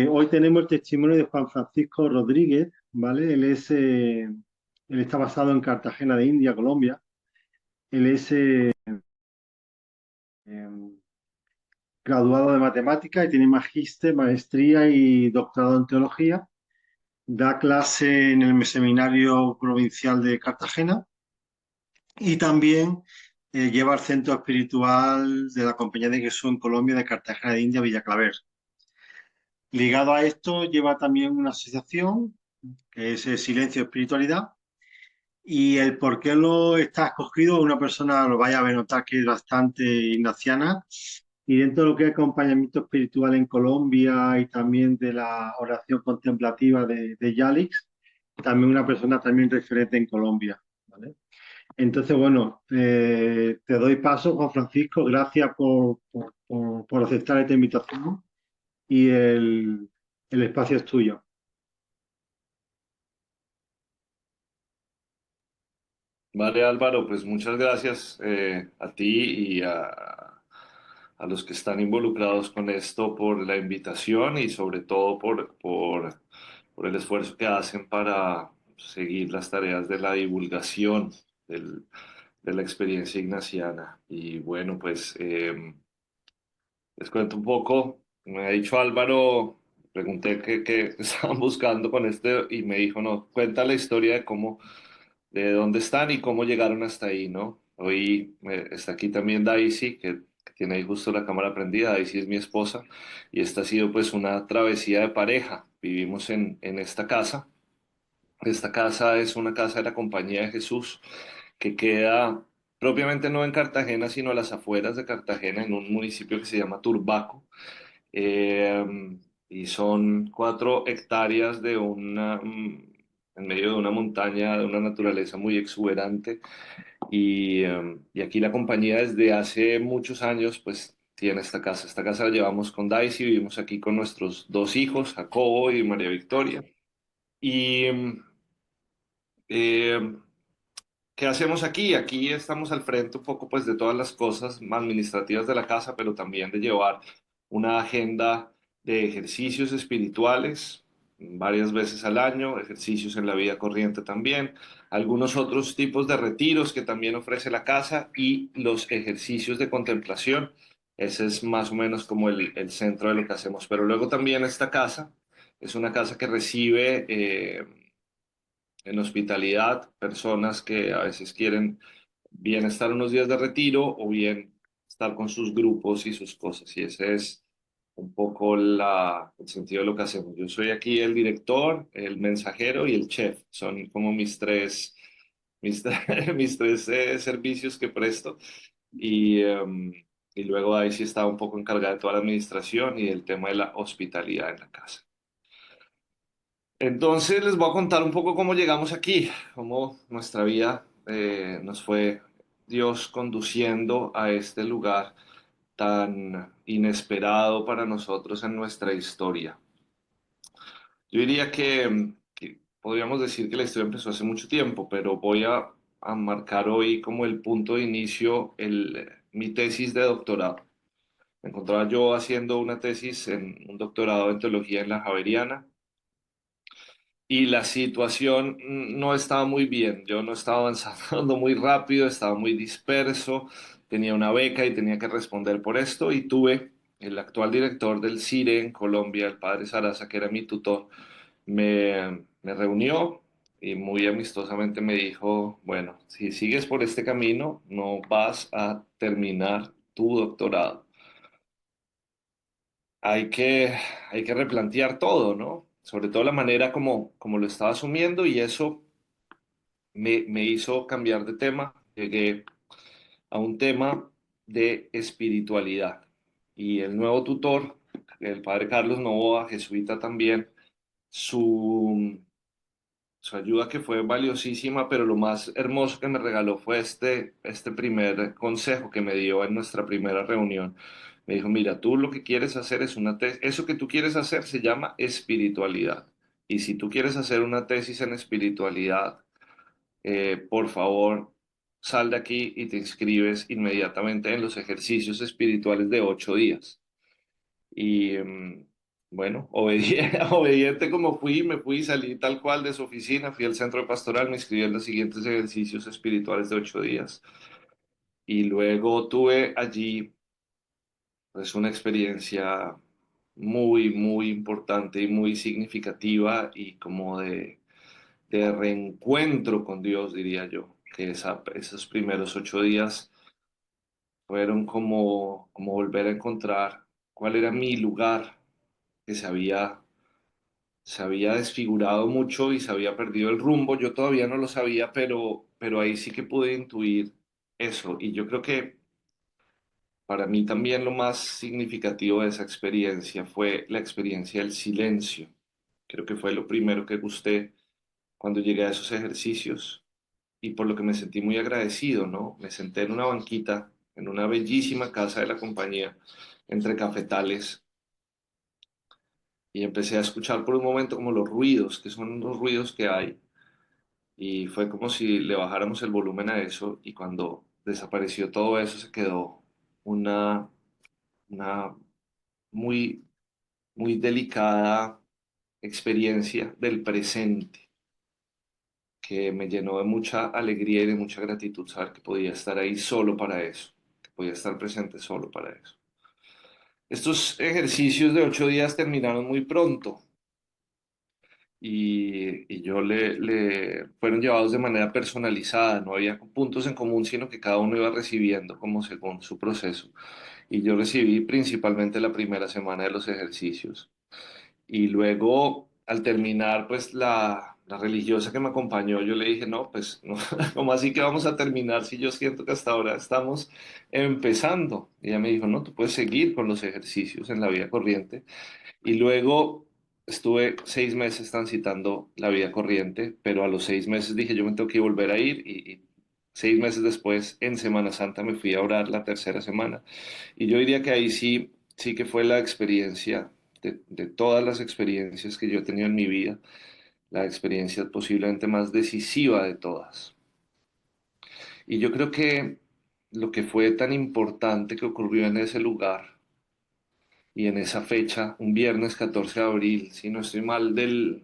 Hoy tenemos el testimonio de Juan Francisco Rodríguez, ¿vale? Él está basado en Cartagena de India, Colombia. Él es em, graduado de matemáticas y tiene magíster, maestría y doctorado en teología. Da clase en el Seminario Provincial de Cartagena y también lleva el centro espiritual de la Compañía de Jesús en Colombia de Cartagena de India, Villa Claver. Ligado a esto, lleva también una asociación que es Silencio Espiritualidad. Y el por qué lo está escogido, una persona lo vaya a notar que es bastante ignaciana. Y dentro de lo que es acompañamiento espiritual en Colombia y también de la oración contemplativa de Yalix, también una persona también referente en Colombia, ¿vale? Entonces, bueno, te doy paso, Juan Francisco, gracias por aceptar esta invitación y el espacio es tuyo. Vale, Álvaro, pues muchas gracias a ti y a los que están involucrados con esto por la invitación y sobre todo por el esfuerzo que hacen para seguir las tareas de la divulgación del- de la experiencia ignaciana. Y bueno, pues les cuento un poco. Me ha dicho Álvaro, pregunté qué estaban buscando con este y me dijo, no, cuenta la historia de cómo de dónde están y cómo llegaron hasta ahí, ¿no? Hoy está aquí también Daisy, que tiene ahí justo la cámara prendida. Daisy es mi esposa y esta ha sido pues una travesía de pareja. Vivimos en esta casa. Esta casa es una casa de la Compañía de Jesús que queda propiamente no en Cartagena, sino a las afueras de Cartagena, en un municipio que se llama Turbaco. Eh, y son 4 hectáreas en medio de una montaña, de una naturaleza muy exuberante. Y aquí la compañía desde hace muchos años, pues tiene esta casa. Esta casa la llevamos con Daisy, vivimos aquí con nuestros 2 hijos, Jacobo y María Victoria. Y eh, ¿qué hacemos aquí? Aquí estamos al frente un poco pues de todas las cosas administrativas de la casa, pero también de llevar una agenda de ejercicios espirituales varias veces al año, ejercicios en la vida corriente también, algunos otros tipos de retiros que también ofrece la casa y los ejercicios de contemplación. Ese es más o menos como el centro de lo que hacemos. Pero luego también esta casa es una casa que recibe en hospitalidad, personas que a veces quieren bien estar unos días de retiro o bien estar con sus grupos y sus cosas. Y ese es un poco el sentido de lo que hacemos. Yo soy aquí el director, el mensajero y el chef. Son como mis tres servicios que presto. Y, em, y luego ahí sí está un poco encargada de toda la administración y el tema de la hospitalidad en la casa. Entonces les voy a contar un poco cómo llegamos aquí, cómo nuestra vida nos fue Dios conduciendo a este lugar tan inesperado para nosotros en nuestra historia. Yo diría que podríamos decir que la historia empezó hace mucho tiempo, pero voy a marcar hoy como el punto de inicio, mi tesis de doctorado. Me encontraba yo haciendo una tesis en un doctorado en teología en la Javeriana y la situación no estaba muy bien. Yo no estaba avanzando muy rápido, estaba muy disperso, tenía una beca y tenía que responder por esto y tuve el actual director del CIRE en Colombia, el padre Sarasa, que era mi tutor, me reunió y muy amistosamente me dijo, bueno, si sigues por este camino, no vas a terminar tu doctorado. hay que, hay que replantear todo, ¿no? Sobre todo la manera como lo estaba asumiendo y eso me hizo cambiar de tema. Llegué a un tema de espiritualidad y el nuevo tutor, el padre Carlos Novoa, jesuita también, su, su ayuda que fue valiosísima, pero lo más hermoso que me regaló fue este primer consejo que me dio en nuestra primera reunión. Me dijo, mira, tú lo que quieres hacer es una tesis, eso que tú quieres hacer se llama espiritualidad. Y si tú quieres hacer una tesis en espiritualidad, por favor, sal de aquí y te inscribes inmediatamente en los ejercicios espirituales de 8 días. Y Bueno, obediente como fui, me fui, salí tal cual de su oficina, fui al centro de pastoral, me inscribí en los siguientes ejercicios espirituales de 8 días y luego tuve allí pues una experiencia muy, muy importante y muy significativa y como de reencuentro con Dios, diría yo, que esos primeros 8 días fueron como volver a encontrar cuál era mi lugar, que se había desfigurado mucho y se había perdido el rumbo. Yo todavía no lo sabía, pero ahí sí que pude intuir eso. Y yo creo que para mí también lo más significativo de esa experiencia fue la experiencia del silencio. Creo que fue lo primero que gusté cuando llegué a esos ejercicios y por lo que me sentí muy agradecido, ¿no? Me senté en una banquita, en una bellísima casa de la compañía, entre cafetales, y empecé a escuchar por un momento como los ruidos, que son los ruidos que hay, y fue como si le bajáramos el volumen a eso, y cuando desapareció todo eso se quedó una, una muy, muy delicada experiencia del presente que me llenó de mucha alegría y de mucha gratitud saber que podía estar ahí solo para eso, que podía estar presente solo para eso. Estos ejercicios de 8 días terminaron muy pronto y yo fueron llevados de manera personalizada, no había puntos en común, sino que cada uno iba recibiendo como según su proceso. Y yo recibí principalmente la primera semana de los ejercicios. Y luego, al terminar, pues la religiosa que me acompañó, yo le dije, no, pues, no, ¿cómo así que vamos a terminar si yo siento que hasta ahora estamos empezando? Y ella me dijo, no, tú puedes seguir con los ejercicios en la vida corriente. Y luego estuve 6 meses transitando la vida corriente, pero a los 6 meses dije, yo me tengo que volver a ir y 6 meses después, en Semana Santa, me fui a orar la tercera semana. Y yo diría que ahí sí, sí que fue la experiencia, de todas las experiencias que yo he tenido en mi vida, la experiencia posiblemente más decisiva de todas. Y yo creo que lo que fue tan importante que ocurrió en ese lugar y en esa fecha, un viernes 14 de abril, si no estoy mal, de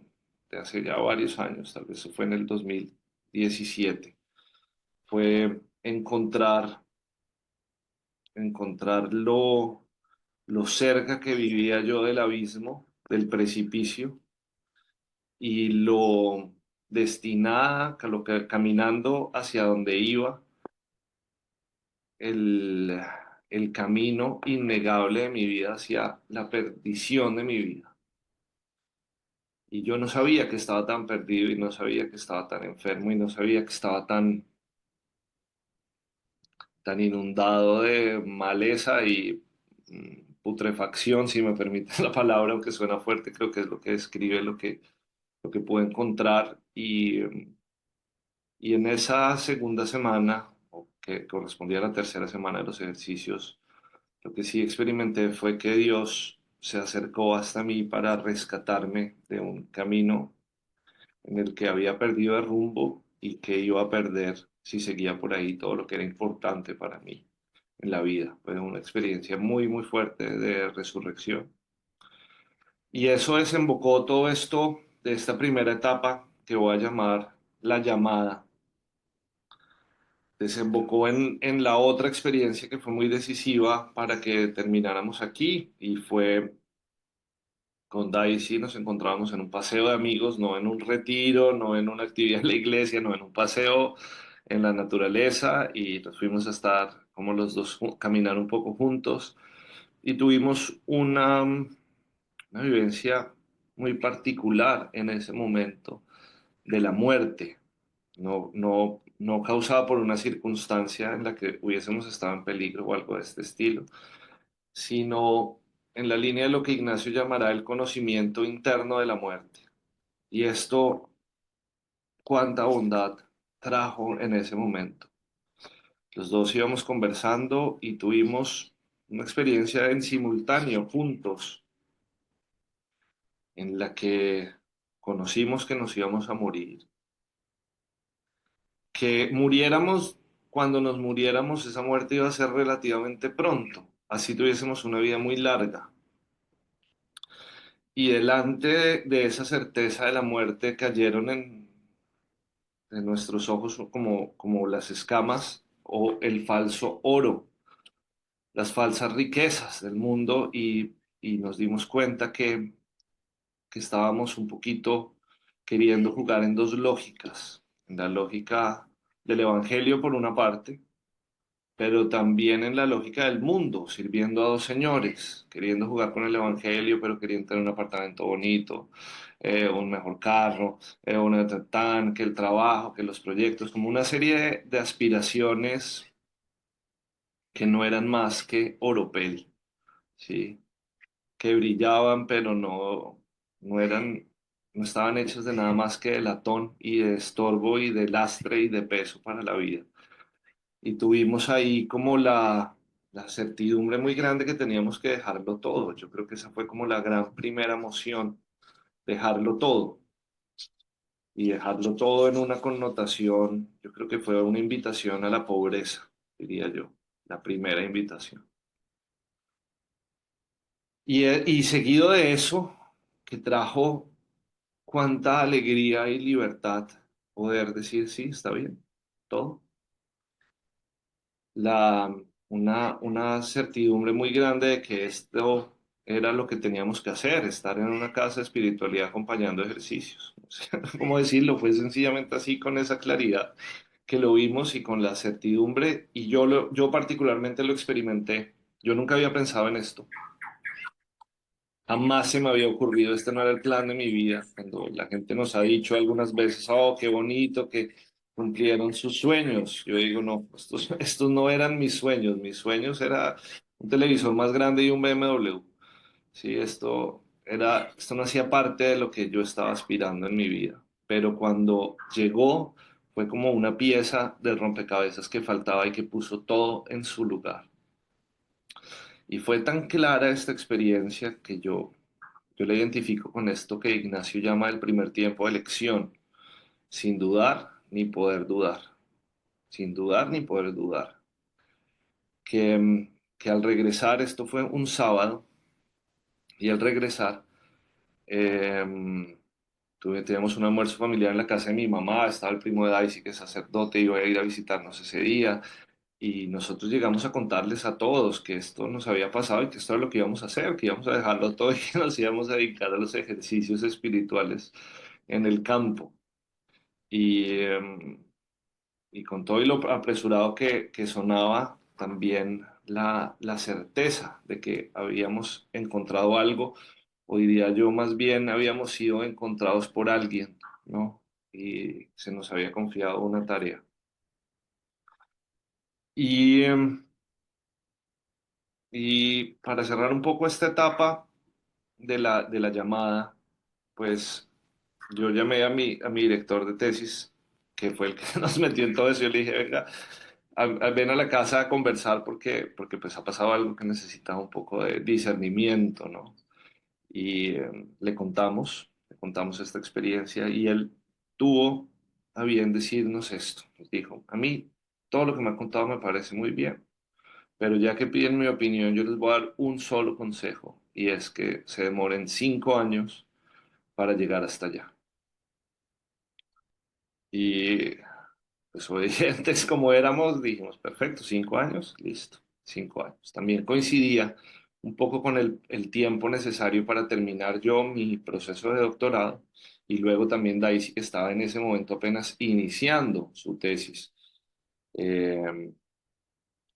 hace ya varios años, tal vez fue en el 2017, fue encontrar lo cerca que vivía yo del abismo, del precipicio, y lo destinada, caminando hacia donde iba, el, el camino innegable de mi vida hacia la perdición de mi vida. Y yo no sabía que estaba tan perdido y no sabía que estaba tan enfermo y no sabía que estaba tan inundado de maleza y putrefacción, si me permite la palabra, aunque suena fuerte, creo que es lo que describe lo que pude encontrar. Y en esa segunda semana, o que correspondía a la tercera semana de los ejercicios, lo que sí experimenté fue que Dios se acercó hasta mí para rescatarme de un camino en el que había perdido el rumbo y que iba a perder si seguía por ahí todo lo que era importante para mí en la vida. Fue una experiencia muy, muy fuerte de resurrección. Y eso desembocó todo esto de esta primera etapa que voy a llamar la llamada. Desembocó en la otra experiencia que fue muy decisiva para que termináramos aquí y fue con Daisy nos encontrábamos en un paseo de amigos, no en un retiro, no en una actividad en la iglesia, no en un paseo en la naturaleza y nos fuimos a estar como los dos caminar un poco juntos y tuvimos una vivencia muy particular en ese momento de la muerte, no causada por una circunstancia en la que hubiésemos estado en peligro o algo de este estilo, sino en la línea de lo que Ignacio llamará el conocimiento interno de la muerte. Y esto, cuánta bondad trajo en ese momento. Los dos íbamos conversando y tuvimos una experiencia en simultáneo, juntos, en la que conocimos que nos íbamos a morir, que muriéramos, cuando nos muriéramos, esa muerte iba a ser relativamente pronto, así tuviésemos una vida muy larga. Y delante de esa certeza de la muerte cayeron en nuestros ojos como las escamas o el falso oro, las falsas riquezas del mundo y nos dimos cuenta que estábamos un poquito queriendo jugar en dos lógicas, en la lógica del Evangelio por una parte, pero también en la lógica del mundo, sirviendo a dos señores, queriendo jugar con el Evangelio, pero queriendo tener un apartamento bonito, un mejor carro, una tan, que el trabajo, que los proyectos, como una serie de aspiraciones que no eran más que oropel, ¿sí? Que brillaban, pero no eran, no estaban hechas de nada más que de latón y de estorbo y de lastre y de peso para la vida. Y tuvimos ahí como la certidumbre muy grande que teníamos que dejarlo todo. Yo creo que esa fue como la gran primera emoción, dejarlo todo. Y dejarlo todo en una connotación, yo creo que fue una invitación a la pobreza, diría yo, la primera invitación. Y seguido de eso, que trajo cuánta alegría y libertad poder decir, sí, está bien, todo. La, una certidumbre muy grande de que esto era lo que teníamos que hacer, estar en una casa de espiritualidad acompañando ejercicios. O sea, ¿cómo decirlo? Fue sencillamente así, con esa claridad que lo vimos y con la certidumbre, y yo particularmente lo experimenté. Yo nunca había pensado en esto. Jamás se me había ocurrido, este no era el plan de mi vida. Cuando la gente nos ha dicho algunas veces, oh, qué bonito que cumplieron sus sueños. Yo digo, no, estos no eran mis sueños era un televisor más grande y un BMW. Sí, esto no hacía parte de lo que yo estaba aspirando en mi vida. Pero cuando llegó, fue como una pieza del rompecabezas que faltaba y que puso todo en su lugar. Y fue tan clara esta experiencia que yo la identifico con esto que Ignacio llama el primer tiempo de elección, sin dudar ni poder dudar, sin dudar ni poder dudar. Que al regresar, esto fue un sábado, y al regresar, teníamos un almuerzo familiar en la casa de mi mamá, estaba el primo de Daisy, que es sacerdote, iba a ir a visitarnos ese día, y nosotros llegamos a contarles a todos que esto nos había pasado y que esto era lo que íbamos a hacer, que íbamos a dejarlo todo y que nos íbamos a dedicar a los ejercicios espirituales en el campo. Y, y con todo y lo apresurado que sonaba, también la certeza de que habíamos encontrado algo, o diría yo más bien habíamos sido encontrados por alguien, ¿no? Y se nos había confiado una tarea. Y, y para cerrar un poco esta etapa de la llamada, pues yo llamé a mi director de tesis, que fue el que nos metió en todo eso. Yo le dije, venga, ven a la casa a conversar porque pues ha pasado algo que necesita un poco de discernimiento, ¿no? Y le contamos esta experiencia y él tuvo a bien decirnos esto. Nos dijo, a mí todo lo que me ha contado me parece muy bien, pero ya que piden mi opinión, yo les voy a dar un solo consejo y es que se demoren 5 años para llegar hasta allá. Y pues obedientes como éramos, dijimos, perfecto, 5 años, listo, 5 años. También coincidía un poco con el tiempo necesario para terminar yo mi proceso de doctorado y luego también Daisy, que estaba en ese momento apenas iniciando su tesis. Eh,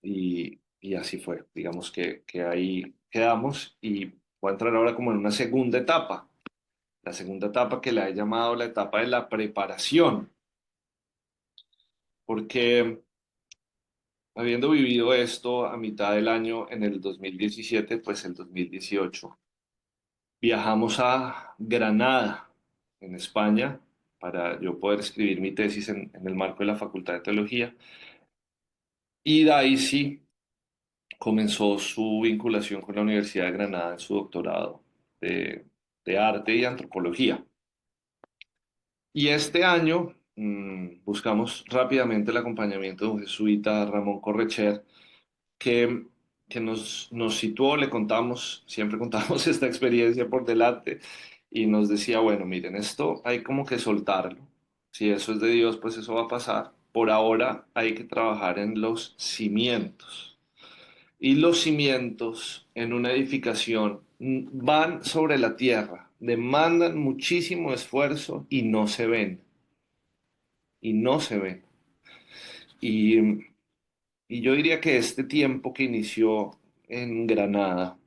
y así fue, digamos que ahí quedamos y voy a entrar ahora como en una segunda etapa, la segunda etapa que la he llamado la etapa de la preparación, porque habiendo vivido esto a mitad del año en el 2017, pues el 2018 viajamos a Granada, en España, para yo poder escribir mi tesis en el marco de la Facultad de Teología. Y Daisy comenzó su vinculación con la Universidad de Granada en su doctorado de, de arte y antropología. Y este año buscamos rápidamente el acompañamiento de un jesuita, Ramón Correcher, que que nos situó, le contamos, siempre contamos esta experiencia por delante y nos decía, bueno, miren, esto hay como que soltarlo. Si eso es de Dios, pues eso va a pasar. Por ahora hay que trabajar en los cimientos. Y los cimientos en una edificación van sobre la tierra, demandan muchísimo esfuerzo y no se ven, y no se ven. Y, y yo diría que este tiempo que inició en Granada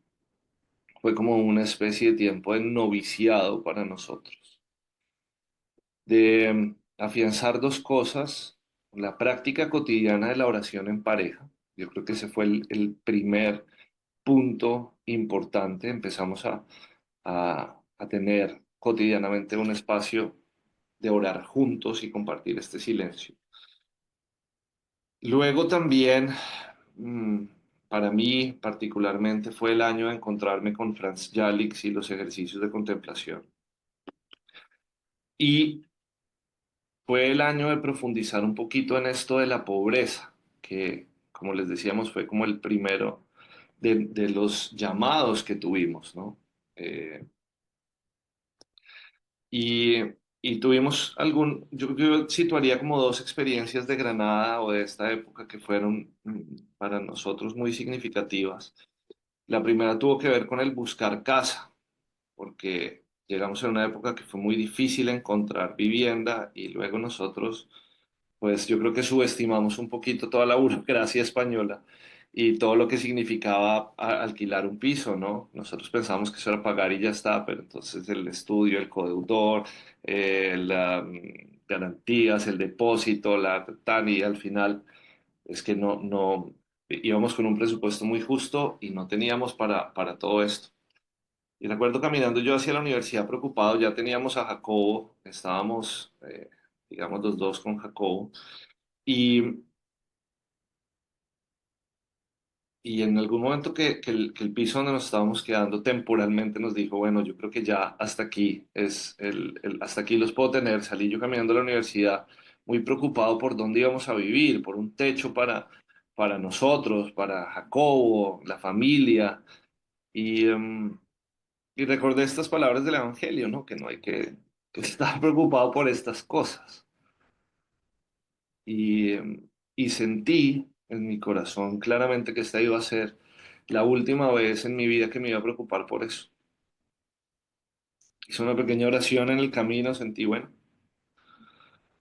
fue como una especie de tiempo de noviciado para nosotros, de afianzar dos cosas, la práctica cotidiana de la oración en pareja. Yo creo que ese fue el primer punto importante. Empezamos a tener cotidianamente un espacio de orar juntos y compartir este silencio. Luego también, mm, para mí particularmente, fue el año de encontrarme con Franz Jalix y los ejercicios de contemplación. Y fue el año de profundizar un poquito en esto de la pobreza, que, como les decíamos, fue como el primero de los llamados que tuvimos, ¿no? Eh, y, y tuvimos yo situaría como dos experiencias de Granada o de esta época que fueron para nosotros muy significativas. La primera tuvo que ver con el buscar casa, porque llegamos a una época que fue muy difícil encontrar vivienda y luego nosotros, pues yo creo que subestimamos un poquito toda la burocracia española y todo lo que significaba alquilar un piso, ¿no? Nosotros pensamos que eso era pagar y ya está, pero entonces el estudio, el codeudor, las garantías, el depósito, la tan y al final es que no íbamos con un presupuesto muy justo y no teníamos para todo esto. Y recuerdo caminando yo hacia la universidad preocupado, ya teníamos a Jacobo, estábamos, digamos, los dos con Jacobo, y, y en algún momento que el piso donde nos estábamos quedando temporalmente nos dijo, bueno, yo creo que ya hasta aquí hasta aquí los puedo tener. Salí yo caminando a la universidad muy preocupado por dónde íbamos a vivir, por un techo para nosotros, para Jacobo, la familia, y, y recordé estas palabras del Evangelio, ¿no? Que no hay que estar preocupado por estas cosas. Y, y sentí en mi corazón claramente que esta iba a ser la última vez en mi vida que me iba a preocupar por eso. Hice una pequeña oración en el camino, sentí, bueno,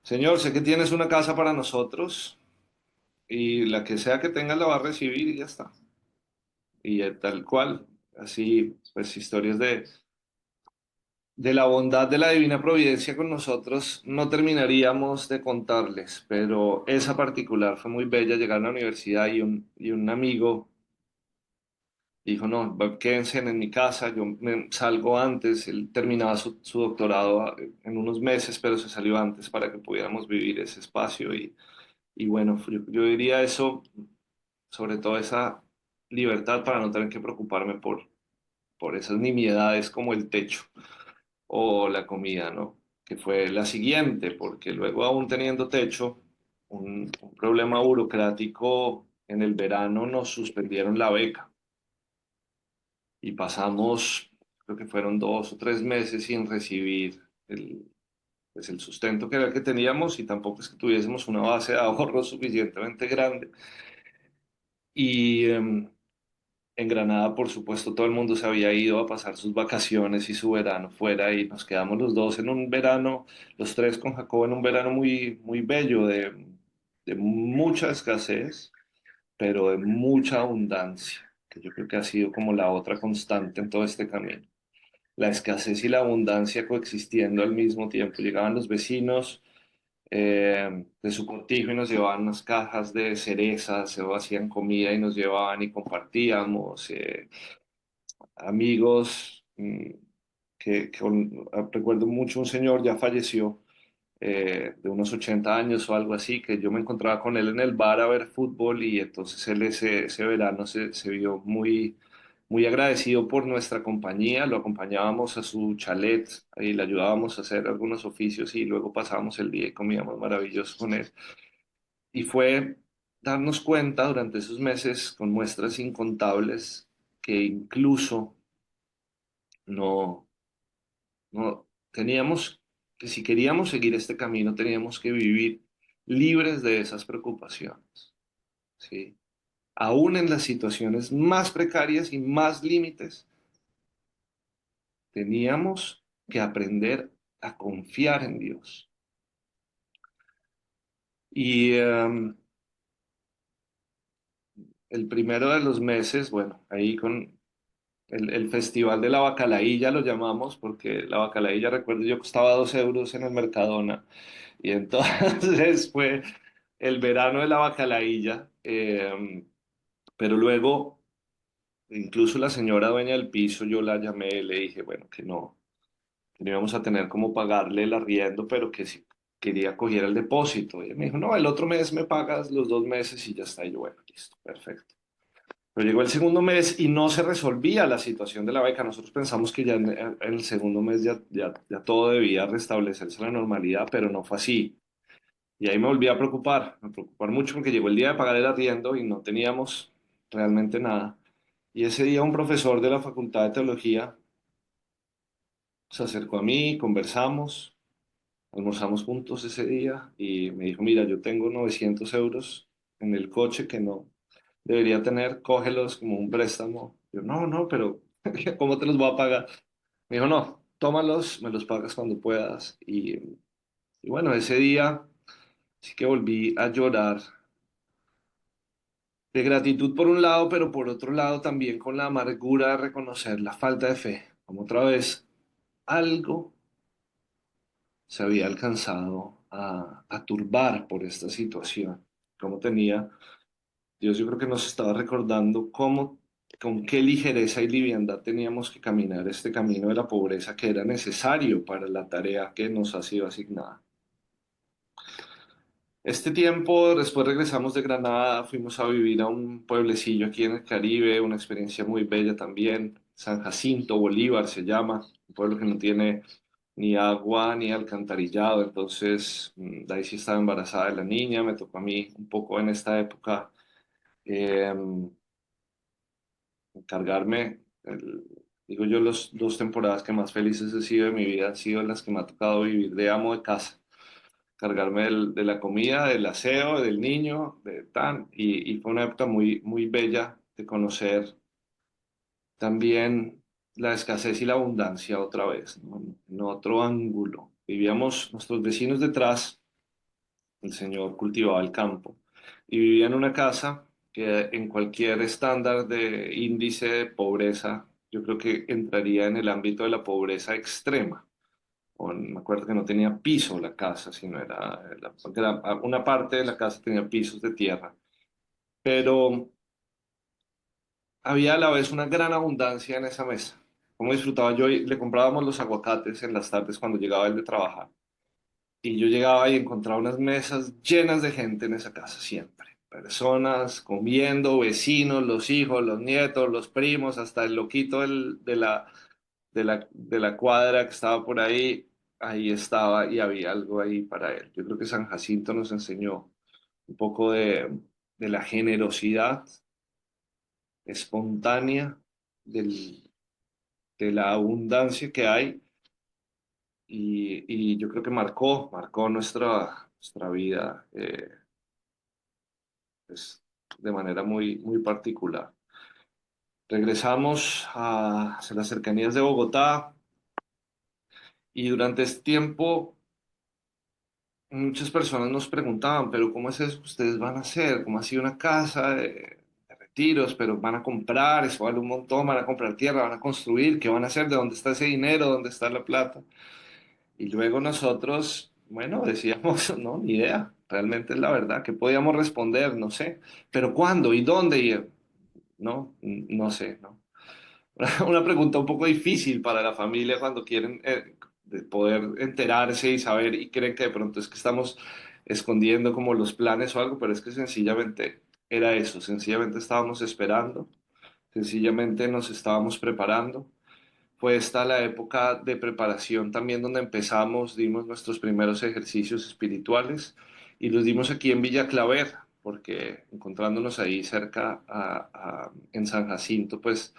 Señor, sé que tienes una casa para nosotros y la que sea que tengas la va a recibir y ya está. Y tal cual, así, pues historias de la bondad de la divina providencia con nosotros no terminaríamos de contarles, pero esa particular fue muy bella. Llegar a la universidad y un amigo dijo, no, quédense en mi casa, yo me salgo antes. Él terminaba su doctorado en unos meses, pero se salió antes para que pudiéramos vivir ese espacio. Y bueno, yo diría eso, sobre todo esa libertad para no tener que preocuparme por esas nimiedades como el techo o la comida, ¿no? Que fue la siguiente, porque luego aún teniendo techo, un problema burocrático en el verano nos suspendieron la beca y pasamos, creo que fueron 2 o 3 meses sin recibir pues el sustento que era el que teníamos y tampoco es que tuviésemos una base de ahorro suficientemente grande. Y en Granada, por supuesto, todo el mundo se había ido a pasar sus vacaciones y su verano fuera y nos quedamos los dos en un verano, los tres con Jacobo en un verano muy, muy bello, de mucha escasez, pero de mucha abundancia, que yo creo que ha sido como la otra constante en todo este camino. La escasez y la abundancia coexistiendo al mismo tiempo. Llegaban los vecinos de su cortijo y nos llevaban unas cajas de cerezas, o hacían comida y nos llevaban y compartíamos. Amigos, recuerdo mucho un señor, ya falleció, de unos 80 años o algo así, que yo me encontraba con él en el bar a ver fútbol y entonces él ese verano se vio muy, muy agradecido por nuestra compañía, lo acompañábamos a su chalet y le ayudábamos a hacer algunos oficios y luego pasábamos el día y comíamos maravilloso con él. Y fue darnos cuenta durante esos meses con muestras incontables que incluso no, no teníamos, que si queríamos seguir este camino teníamos que vivir libres de esas preocupaciones, ¿sí? Aún en las situaciones más precarias y más límites, teníamos que aprender a confiar en Dios. Y el primero de los meses, bueno, ahí con el Festival de la Bacalaílla lo llamamos, porque la bacalaílla, recuerdo yo, costaba 2 euros en el Mercadona. Y entonces fue el verano de la bacalaílla. Pero luego, incluso la señora dueña del piso, yo la llamé y le dije, bueno, que no íbamos a tener como pagarle el arriendo, pero que si quería coger el depósito. Y ella me dijo, no, el otro mes me pagas los 2 meses y ya está. Y yo, bueno, listo, perfecto. Pero llegó el segundo mes y no se resolvía la situación de la beca. Nosotros pensamos que ya en el segundo mes ya todo debía restablecerse a la normalidad, pero no fue así. Y ahí me preocupar mucho porque llegó el día de pagar el arriendo y no teníamos realmente nada. Y ese día un profesor de la Facultad de Teología se acercó a mí, conversamos, almorzamos juntos ese día y me dijo, mira, yo tengo 900 euros en el coche que no debería tener, cógelos como un préstamo. Yo, no, no, pero ¿cómo te los voy a pagar? Me dijo, no, tómalos, me los pagas cuando puedas. Y bueno, ese día sí que volví a llorar de gratitud por un lado, pero por otro lado también con la amargura de reconocer la falta de fe. Como otra vez, algo se había alcanzado a turbar por esta situación. Como tenía, Dios yo creo que nos estaba recordando cómo, con qué ligereza y liviandad teníamos que caminar este camino de la pobreza que era necesario para la tarea que nos ha sido asignada. Este tiempo, después regresamos de Granada, fuimos a vivir a un pueblecillo aquí en el Caribe, una experiencia muy bella también, San Jacinto Bolívar se llama, un pueblo que no tiene ni agua ni alcantarillado, entonces Daisy estaba embarazada de la niña, me tocó a mí un poco en esta época eh, encargarme, digo yo, las 2 temporadas que más felices he sido de mi vida han sido las que me ha tocado vivir de amo de casa, cargarme de la comida, del aseo, del niño, de tan, y fue una época muy, muy bella de conocer también la escasez y la abundancia otra vez, ¿no? En otro ángulo. Vivíamos nuestros vecinos detrás, el señor cultivaba el campo y vivía en una casa que en cualquier estándar de índice de pobreza, yo creo que entraría en el ámbito de la pobreza extrema. Me acuerdo que no tenía piso la casa, sino porque una parte de la casa tenía pisos de tierra, pero había a la vez una gran abundancia en esa mesa. Como disfrutaba yo, y le comprábamos los aguacates en las tardes cuando llegaba él de trabajar. Y yo llegaba y encontraba unas mesas llenas de gente en esa casa siempre. Personas comiendo, vecinos, los hijos, los nietos, los primos, hasta el loquito de la cuadra que estaba por ahí, ahí estaba y había algo ahí para él. Yo creo que San Jacinto nos enseñó un poco de la generosidad espontánea, de la abundancia que hay y yo creo que marcó nuestra vida pues, de manera muy, muy particular. Regresamos hacia las cercanías de Bogotá y durante este tiempo muchas personas nos preguntaban, pero ¿cómo es eso que ustedes van a hacer? ¿Cómo así una casa de retiros? ¿Pero van a comprar? Eso vale un montón, van a comprar tierra, van a construir, ¿qué van a hacer? ¿De dónde está ese dinero? ¿Dónde está la plata? Y luego nosotros, bueno, decíamos, no, ni idea, realmente es la verdad, ¿qué podíamos responder? No sé, pero ¿cuándo y dónde? No, no sé, ¿no? Una pregunta un poco difícil para la familia cuando quieren de poder enterarse y saber y creen que de pronto es que estamos escondiendo como los planes o algo, pero es que sencillamente era eso, sencillamente estábamos esperando, sencillamente nos estábamos preparando. Fue esta la época de preparación también donde empezamos, dimos nuestros primeros ejercicios espirituales y los dimos aquí en Villa Claver. porque encontrándonos ahí cerca en San Jacinto, pues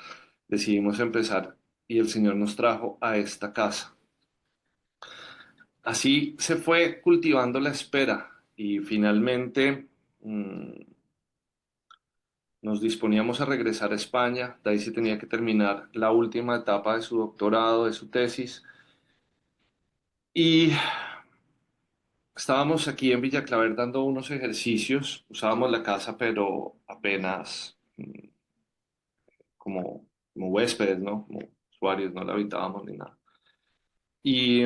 decidimos empezar y el Señor nos trajo a esta casa. Así se fue cultivando la espera y finalmente mm, nos disponíamos a regresar a España. Daisy tenía que terminar la última etapa de su doctorado, de su tesis, y estábamos aquí en Villa Claver dando unos ejercicios. Usábamos la casa, pero apenas como huéspedes, ¿no? Como usuarios, no la habitábamos ni nada. Y,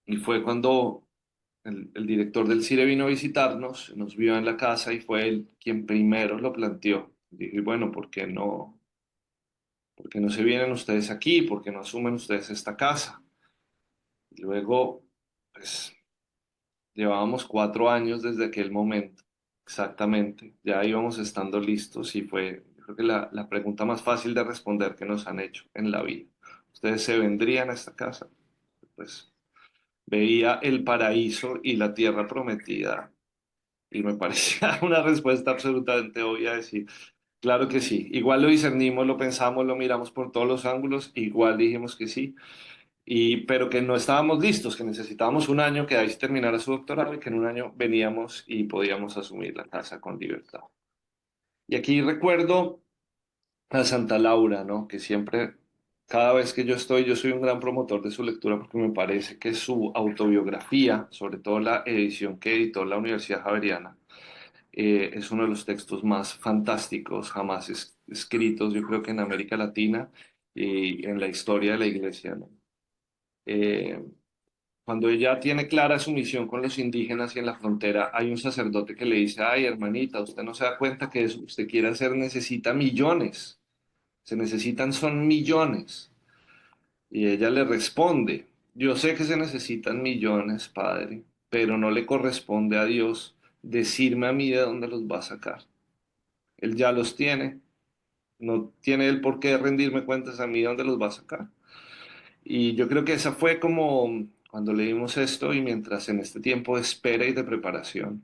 y fue cuando el director del CIRE vino a visitarnos, nos vio en la casa y fue él quien primero lo planteó. Dije, bueno, por qué no se vienen ustedes aquí? ¿Por qué no asumen ustedes esta casa? Y luego, pues, llevábamos 4 años desde aquel momento, exactamente. Ya íbamos estando listos y fue, yo creo que la pregunta más fácil de responder que nos han hecho en la vida. ¿Ustedes se vendrían a esta casa? Pues veía el paraíso y la tierra prometida y me parecía una respuesta absolutamente obvia decir, claro que sí. Igual lo discernimos, lo pensamos, lo miramos por todos los ángulos, igual dijimos que sí. Pero que no estábamos listos, que necesitábamos un año que ahí terminara su doctorado y que en un año veníamos y podíamos asumir la casa con libertad. Y aquí recuerdo a Santa Laura, ¿no? Que siempre, cada vez que yo soy un gran promotor de su lectura porque me parece que su autobiografía, sobre todo la edición que editó la Universidad Javeriana, es uno de los textos más fantásticos jamás escritos, yo creo que en América Latina y en la historia de la Iglesia, ¿no? Eh, Cuando ella tiene clara su misión con los indígenas y en la frontera, hay un sacerdote que le dice, ay, hermanita, usted no se da cuenta que eso que usted quiere hacer necesita millones, se necesitan son millones. Y ella le responde, yo sé que se necesitan millones, padre, pero no le corresponde a Dios decirme a mí de dónde los va a sacar. Él ya los tiene, no tiene el por qué rendirme cuentas a mí de dónde los va a sacar. Y yo creo que esa fue como cuando leímos esto y mientras en este tiempo de espera y de preparación,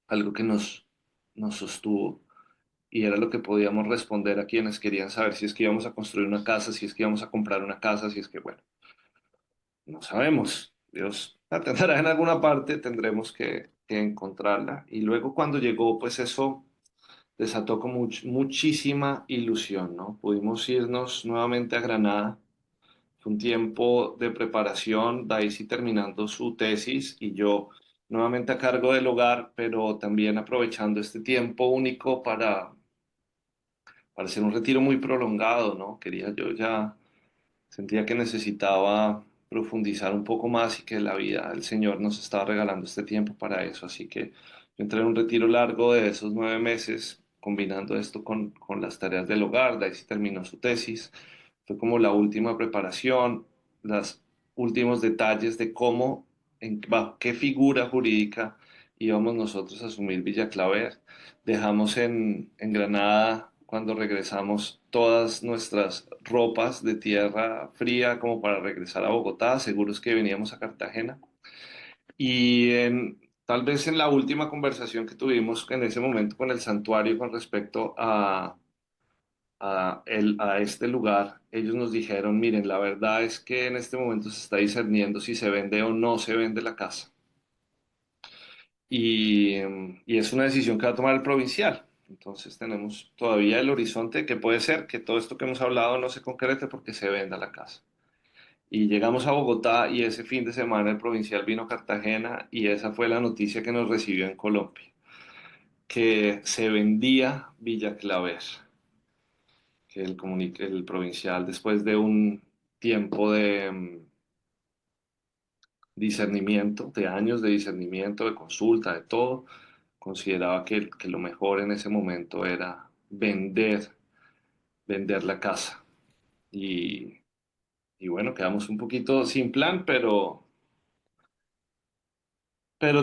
algo que nos sostuvo y era lo que podíamos responder a quienes querían saber si es que íbamos a construir una casa, si es que íbamos a comprar una casa, si es que, bueno, no sabemos. Dios la tendrá en alguna parte, tendremos que encontrarla. Y luego cuando llegó, pues eso desató con muchísima ilusión, ¿no? Pudimos irnos nuevamente a Granada. Fue un tiempo de preparación, Daisy terminando su tesis y yo nuevamente a cargo del hogar, pero también aprovechando este tiempo único para hacer un retiro muy prolongado, ¿no? Quería yo ya, sentía que necesitaba profundizar un poco más y que la vida, el Señor nos estaba regalando este tiempo para eso. Así que yo entré en un retiro largo de esos 9 meses, combinando esto con las tareas del hogar. Daisy terminó su tesis. Fue como la última preparación, los últimos detalles de cómo, bajo qué figura jurídica íbamos nosotros a asumir Villa Claver. Dejamos en Granada, cuando regresamos, todas nuestras ropas de tierra fría como para regresar a Bogotá, seguros que veníamos a Cartagena. Y tal vez en la última conversación que tuvimos en ese momento con el santuario con respecto a este lugar, ellos nos dijeron, miren, la verdad es que en este momento se está discerniendo si se vende o no se vende la casa. Y es una decisión que va a tomar el provincial. Entonces tenemos todavía el horizonte que puede ser que todo esto que hemos hablado no se concrete porque se venda la casa. Y llegamos a Bogotá y ese fin de semana el provincial vino a Cartagena y esa fue la noticia que nos recibió en Colombia, que se vendía Villa Claver, que el provincial después de un tiempo de discernimiento, de años de discernimiento, de consulta, de todo, consideraba que lo mejor en ese momento era vender la casa. Y, y bueno, quedamos un poquito sin plan, pero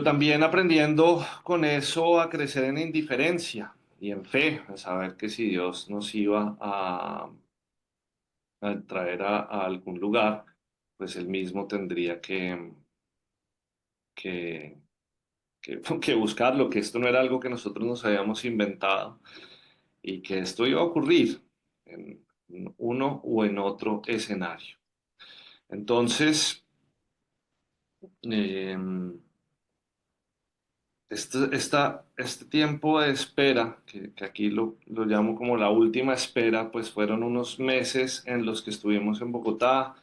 también aprendiendo con eso a crecer en indiferencia y en fe, a saber que si Dios nos iba a traer a algún lugar, pues él mismo tendría que, que buscarlo, que esto no era algo que nosotros nos habíamos inventado y que esto iba a ocurrir en uno o en otro escenario. Entonces, eh, este tiempo de espera, que aquí lo llamo como la última espera, pues fueron unos meses en los que estuvimos en Bogotá,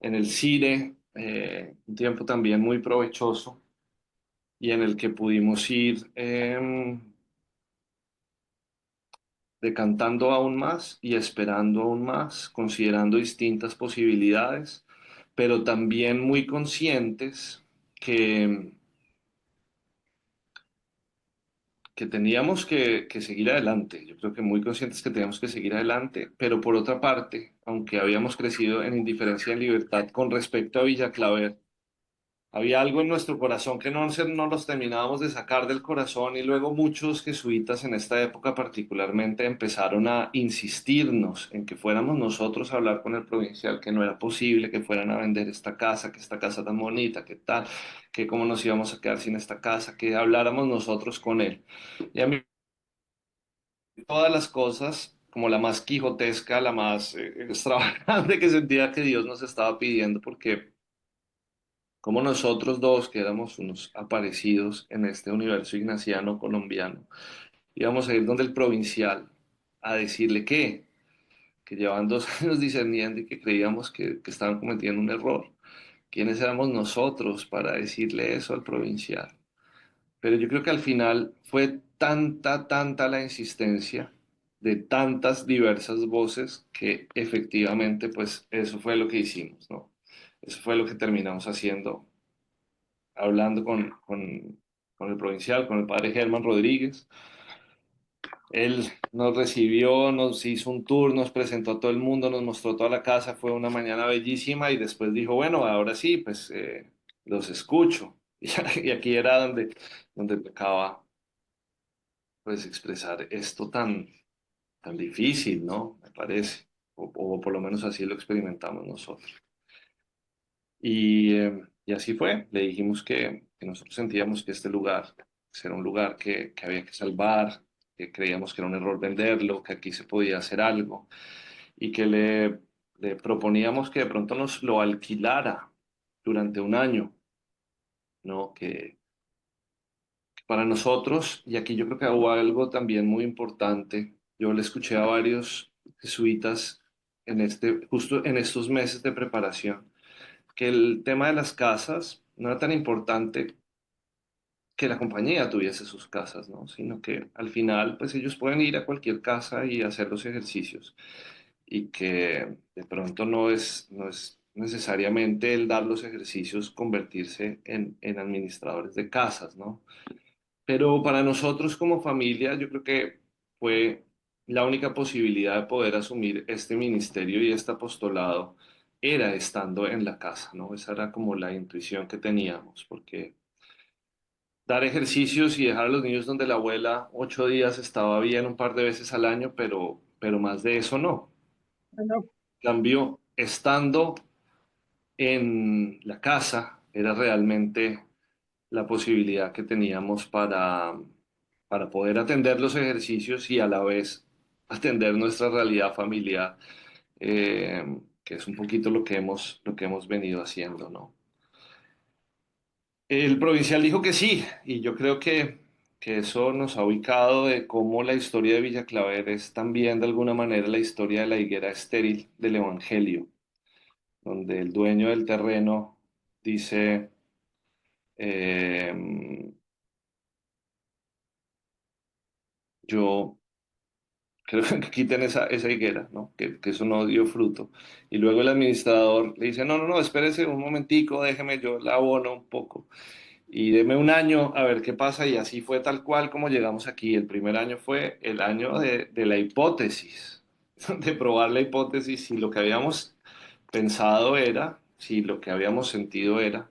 en el Cire, un tiempo también muy provechoso y en el que pudimos ir decantando aún más y esperando aún más, considerando distintas posibilidades, pero también muy conscientes que que teníamos que seguir adelante. Yo creo que muy conscientes que teníamos que seguir adelante, pero por otra parte, aunque habíamos crecido en indiferencia y en libertad con respecto a Villa Claver, había algo en nuestro corazón que no los terminábamos de sacar del corazón y luego muchos jesuitas en esta época particularmente empezaron a insistirnos en que fuéramos nosotros a hablar con el provincial, que no era posible que fueran a vender esta casa, que esta casa tan bonita, que tal, que cómo nos íbamos a quedar sin esta casa, que habláramos nosotros con él. Y a mí todas las cosas, como la más quijotesca, la más extravagante que sentía que Dios nos estaba pidiendo, porque como nosotros dos, que éramos unos aparecidos en este universo ignaciano colombiano, íbamos a ir donde el provincial a decirle que llevaban 2 años discerniendo y que creíamos que estaban cometiendo un error. ¿Quiénes éramos nosotros para decirle eso al provincial? Pero yo creo que al final fue tanta la insistencia de tantas diversas voces que efectivamente pues eso fue lo que hicimos, ¿no? Eso fue lo que terminamos haciendo, hablando con el provincial, con el padre Germán Rodríguez. Él nos recibió, nos hizo un tour, nos presentó a todo el mundo, nos mostró toda la casa, fue una mañana bellísima y después dijo, bueno, ahora sí, pues los escucho. Y aquí era donde tocaba pues expresar esto tan difícil, ¿no? Me parece, o por lo menos así lo experimentamos nosotros. Y así fue, le dijimos que nosotros sentíamos que este lugar era un lugar que había que salvar, que creíamos que era un error venderlo, que aquí se podía hacer algo y que le proponíamos que de pronto nos lo alquilara durante un año, ¿no? Que para nosotros, y aquí yo creo que hubo algo también muy importante, yo le escuché a varios jesuitas justo en estos meses de preparación, que el tema de las casas no era tan importante que la compañía tuviese sus casas, ¿no? Sino que al final, pues ellos pueden ir a cualquier casa y hacer los ejercicios y que de pronto no es necesariamente el dar los ejercicios convertirse en administradores de casas, ¿no? Pero para nosotros como familia, yo creo que fue la única posibilidad de poder asumir este ministerio y este apostolado era estando en la casa, ¿no? Esa era como la intuición que teníamos, porque dar ejercicios y dejar a los niños donde la abuela 8 días estaba bien un par de veces al año, pero más de eso no. Bueno, Cambio, estando en la casa era realmente la posibilidad que teníamos para poder atender los ejercicios y a la vez atender nuestra realidad familiar, que es un poquito lo que hemos venido haciendo, ¿no? El provincial dijo que sí, y yo creo que eso nos ha ubicado de cómo la historia de Villa Claver es también de alguna manera la historia de la higuera estéril del Evangelio, donde el dueño del terreno dice, eh, yo creo que quiten esa higuera, ¿no? Que eso no dio fruto. Y luego el administrador le dice, no, espérese un momentico, déjeme, yo la abono un poco. Y deme un año a ver qué pasa. Y así fue tal cual como llegamos aquí. El primer año fue el año de la hipótesis, de probar la hipótesis si lo que habíamos pensado era, si lo que habíamos sentido era,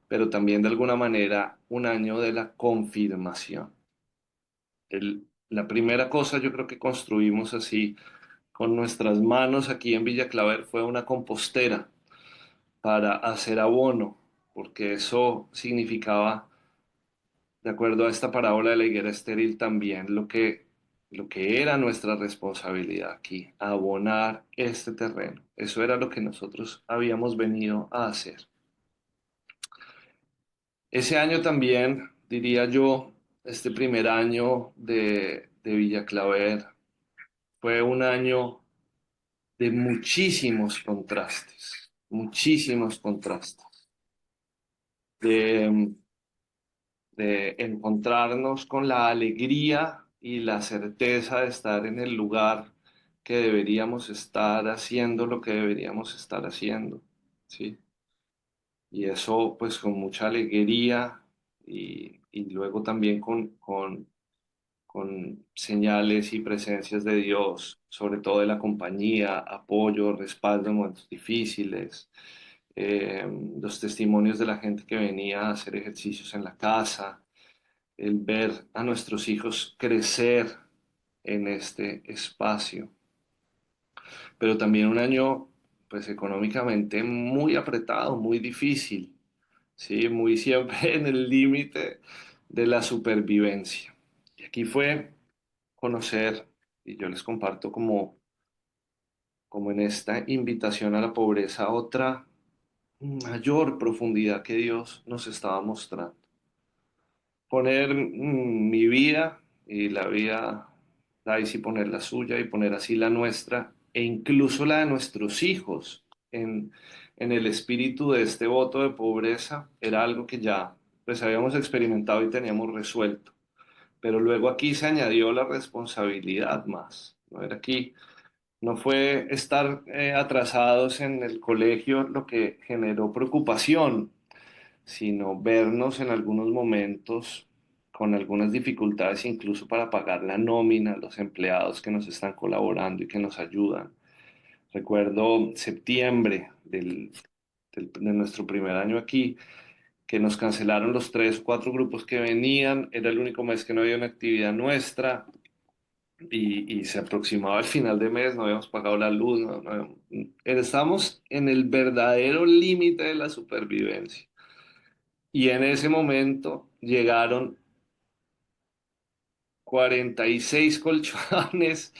pero también de alguna manera un año de la confirmación. La primera cosa yo creo que construimos así con nuestras manos aquí en Villa Claver fue una compostera para hacer abono, porque eso significaba de acuerdo a esta parábola de la higuera estéril, también lo que era nuestra responsabilidad aquí, abonar este terreno. Eso era lo que nosotros habíamos venido a hacer. Ese año también, diría yo, este primer año de Villa Claver fue un año de muchísimos contrastes, de, de encontrarnos con la alegría y la certeza de estar en el lugar que deberíamos estar haciendo lo que deberíamos estar haciendo, ¿sí? Y eso pues con mucha alegría y luego también con señales y presencias de Dios, sobre todo de la compañía, apoyo, respaldo en momentos difíciles, los testimonios de la gente que venía a hacer ejercicios en la casa, el ver a nuestros hijos crecer en este espacio, pero también un año pues económicamente muy apretado, muy difícil, sí, muy siempre en el límite de la supervivencia. Y aquí fue conocer, y yo les comparto como en esta invitación a la pobreza, otra mayor profundidad que Dios nos estaba mostrando. Poner mi vida y la vida de Daisy, poner la suya y poner así la nuestra, e incluso la de nuestros hijos en el espíritu de este voto de pobreza, era algo que ya pues habíamos experimentado y teníamos resuelto. Pero luego aquí se añadió la responsabilidad más, ¿no? Era aquí, no fue estar atrasados en el colegio lo que generó preocupación, sino vernos en algunos momentos con algunas dificultades, incluso para pagar la nómina, los empleados que nos están colaborando y que nos ayudan. Recuerdo septiembre de nuestro primer año aquí, que nos cancelaron los 3 o 4 grupos que venían, era el único mes que no había una actividad nuestra y se aproximaba el final de mes, no habíamos pagado la luz, estamos en el verdadero límite de la supervivencia. Y en ese momento llegaron 46 colchones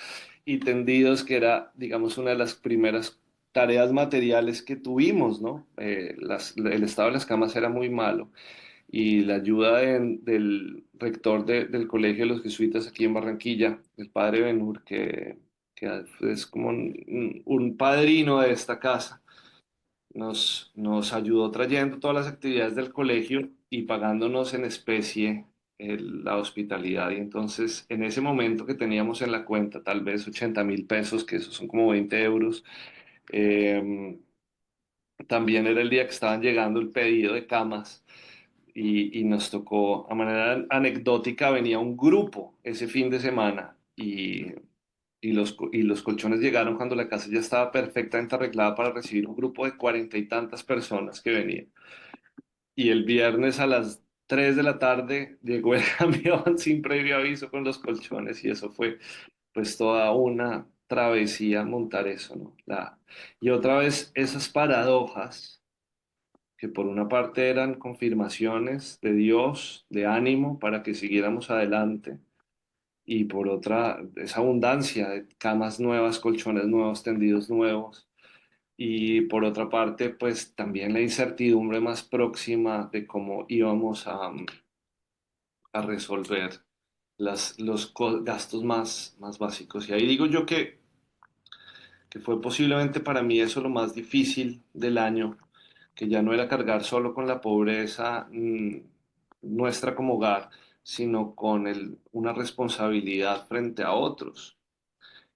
y tendidos, que era, digamos, una de las primeras tareas materiales que tuvimos, ¿no? El estado de las camas era muy malo y la ayuda del rector del Colegio de los Jesuitas aquí en Barranquilla, el padre Benur, que es como un padrino de esta casa, nos ayudó trayendo todas las actividades del colegio y pagándonos en especie la hospitalidad. Y entonces, en ese momento que teníamos en la cuenta, tal vez 80.000 pesos, que esos son como 20 euros, eh, también era el día que estaban llegando el pedido de camas y nos tocó, a manera anecdótica, venía un grupo ese fin de semana y los colchones llegaron cuando la casa ya estaba perfectamente arreglada para recibir un grupo de 40 y tantas personas que venían. Y el viernes a las 3 de la tarde llegó el camión sin previo aviso con los colchones y eso fue pues toda una travesía montar eso, ¿no? Y otra vez esas paradojas que por una parte eran confirmaciones de Dios, de ánimo para que siguiéramos adelante, y por otra, esa abundancia de camas nuevas, colchones nuevos, tendidos nuevos, y por otra parte, pues también la incertidumbre más próxima de cómo íbamos a resolver los gastos más básicos. Y ahí digo yo que fue posiblemente para mí eso lo más difícil del año, que ya no era cargar solo con la pobreza nuestra como hogar, sino con una responsabilidad frente a otros.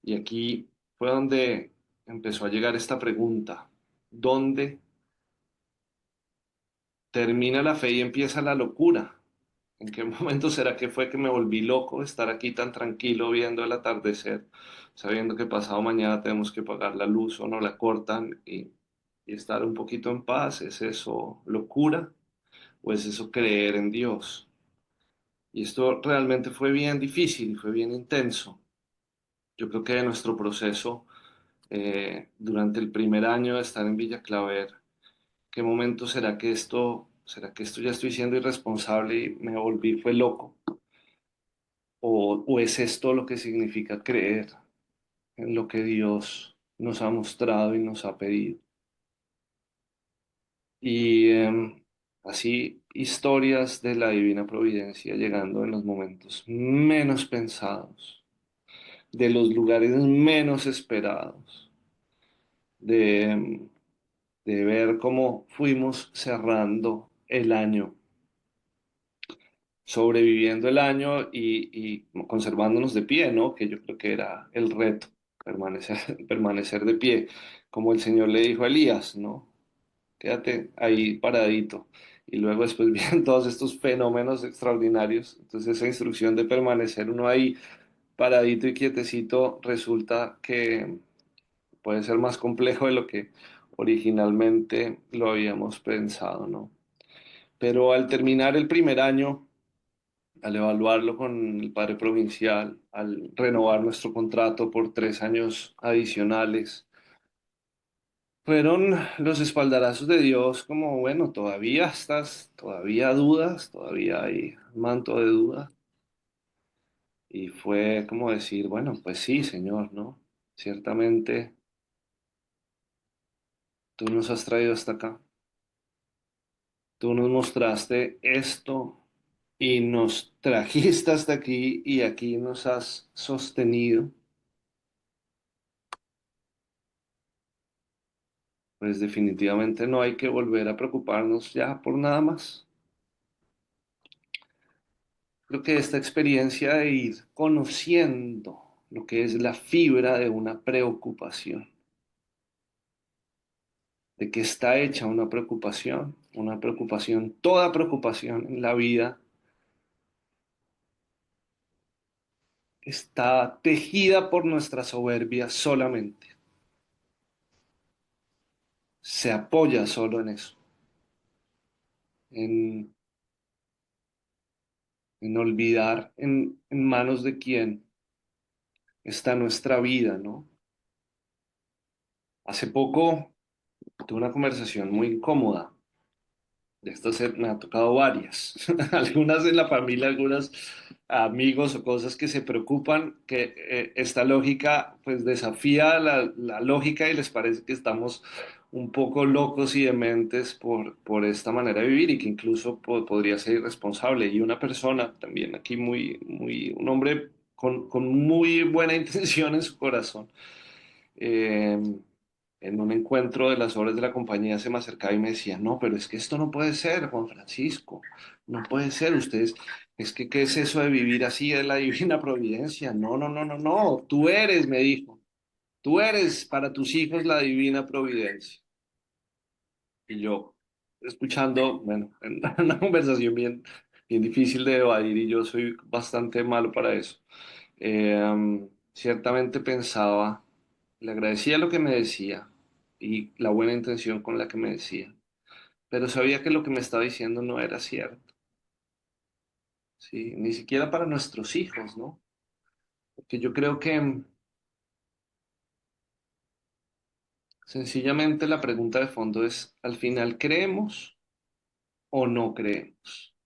Y aquí fue donde empezó a llegar esta pregunta: ¿dónde termina la fe y empieza la locura? ¿En qué momento será que fue que me volví loco estar aquí tan tranquilo viendo el atardecer, sabiendo que pasado mañana tenemos que pagar la luz o no la cortan y estar un poquito en paz? ¿Es eso locura o es eso creer en Dios? Y esto realmente fue bien difícil, fue bien intenso. Yo creo que de nuestro proceso durante el primer año de estar en Villa Claver, ¿qué momento será que esto ¿Será que esto ya estoy siendo irresponsable y me volví, fue loco? ¿O es esto lo que significa creer en lo que Dios nos ha mostrado y nos ha pedido? Y así historias de la divina providencia llegando en los momentos menos pensados, de los lugares menos esperados, de, de ver cómo fuimos cerrando el año, sobreviviendo el año y conservándonos de pie, ¿no? Que yo creo que era el reto, permanecer, permanecer de pie, como el Señor le dijo a Elías, ¿no? Quédate ahí paradito. Y luego después vienen todos estos fenómenos extraordinarios. Entonces esa instrucción de permanecer uno ahí paradito y quietecito resulta que puede ser más complejo de lo que originalmente lo habíamos pensado, ¿no? Pero al terminar el primer año, al evaluarlo con el padre provincial, al renovar nuestro contrato por 3 años adicionales, fueron los espaldarazos de Dios como, bueno, todavía estás, todavía dudas, todavía hay manto de duda. Y fue como decir, bueno, pues sí, Señor, ¿no? Ciertamente tú nos has traído hasta acá. Tú nos mostraste esto y nos trajiste hasta aquí y aquí nos has sostenido. Pues definitivamente no hay que volver a preocuparnos ya por nada más. Creo que esta experiencia de ir conociendo lo que es la fibra de una preocupación, de que está hecha una preocupación, toda preocupación en la vida está tejida por nuestra soberbia solamente, se apoya solo en eso, en, en olvidar en manos de quién está nuestra vida, ¿no? Hace poco tuve una conversación muy incómoda. De estas me ha tocado varias, algunas en la familia, algunos amigos o cosas que se preocupan, que esta lógica pues desafía la lógica y les parece que estamos un poco locos y dementes por esta manera de vivir y que incluso podría ser irresponsable. Y una persona también aquí un hombre con muy buena intención en su corazón. eh, en un encuentro de las obras de la compañía se me acercaba y me decía, no, pero es que esto no puede ser, Juan Francisco, no puede ser, ustedes, es que, ¿qué es eso de vivir así de la divina providencia? No, no, no, no, no, tú eres, me dijo, tú eres para tus hijos la divina providencia. Y yo, escuchando, bueno, en una conversación bien difícil de evadir y yo soy bastante malo para eso. Ciertamente pensaba, le agradecía lo que me decía y la buena intención con la que me decía, pero sabía que lo que me estaba diciendo no era cierto, ¿sí? Ni siquiera para nuestros hijos, ¿no? Porque yo creo que sencillamente la pregunta de fondo es, ¿al final creemos o no creemos?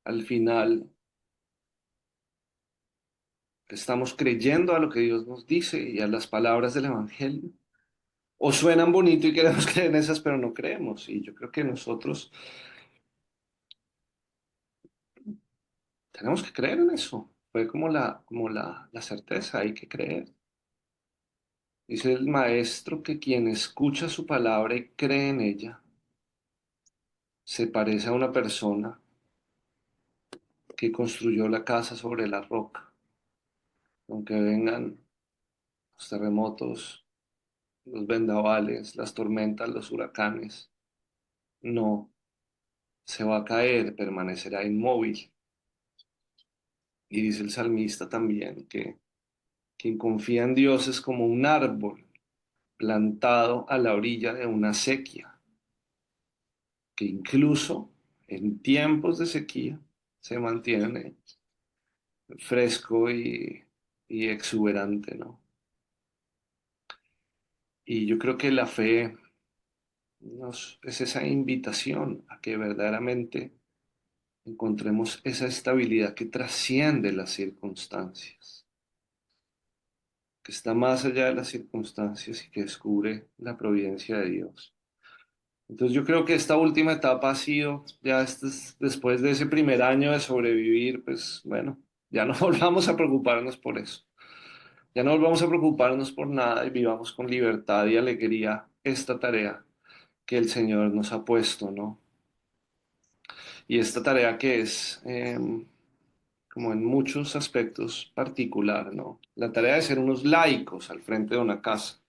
Al final estamos creyendo a lo que Dios nos dice y a las palabras del Evangelio. O suenan bonito y queremos creer en esas, pero no creemos. Y yo creo que nosotros tenemos que creer en eso. Fue como la certeza, hay que creer. Dice el maestro que quien escucha su palabra y cree en ella, se parece a una persona que construyó la casa sobre la roca. Aunque vengan los terremotos, los vendavales, las tormentas, los huracanes, no se va a caer, permanecerá inmóvil. Y dice el salmista también que quien confía en Dios es como un árbol plantado a la orilla de una sequía, que incluso en tiempos de sequía se mantiene fresco y exuberante, ¿no? Y yo creo que la fe es esa invitación a que verdaderamente encontremos esa estabilidad que trasciende las circunstancias, que está más allá de las circunstancias y que descubre la providencia de Dios. Entonces yo creo que esta última etapa ha sido, ya después de ese primer año de sobrevivir, pues bueno, ya no volvamos a preocuparnos por eso. Ya no volvamos a preocuparnos por nada y vivamos con libertad y alegría esta tarea que el Señor nos ha puesto, ¿no? Y esta tarea que es, como en muchos aspectos, particular, ¿no? La tarea de ser unos laicos al frente de una casa.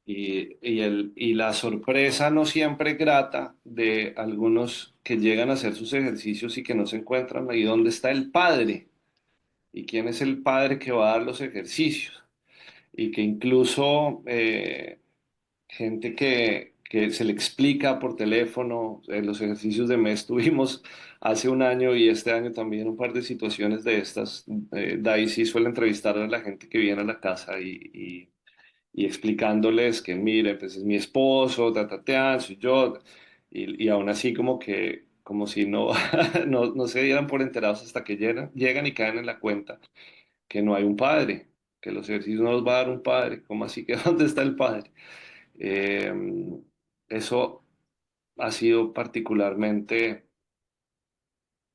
Y la sorpresa no siempre grata de algunos que llegan a hacer sus ejercicios y que no se encuentran ahí dónde está el padre y quién es el padre que va a dar los ejercicios. Y que incluso gente que se le explica por teléfono, los ejercicios de mes tuvimos hace un año y este año también un par de situaciones de estas. Daisy suele entrevistar a la gente que viene a la casa y explicándoles que, mire, pues es mi esposo, soy yo, y aún así como que, como si no, no se dieran por enterados hasta que llegan y caen en la cuenta que no hay un padre, que los ejercicios no los va a dar un padre, ¿cómo así que dónde está el padre? Eh, Eso ha sido particularmente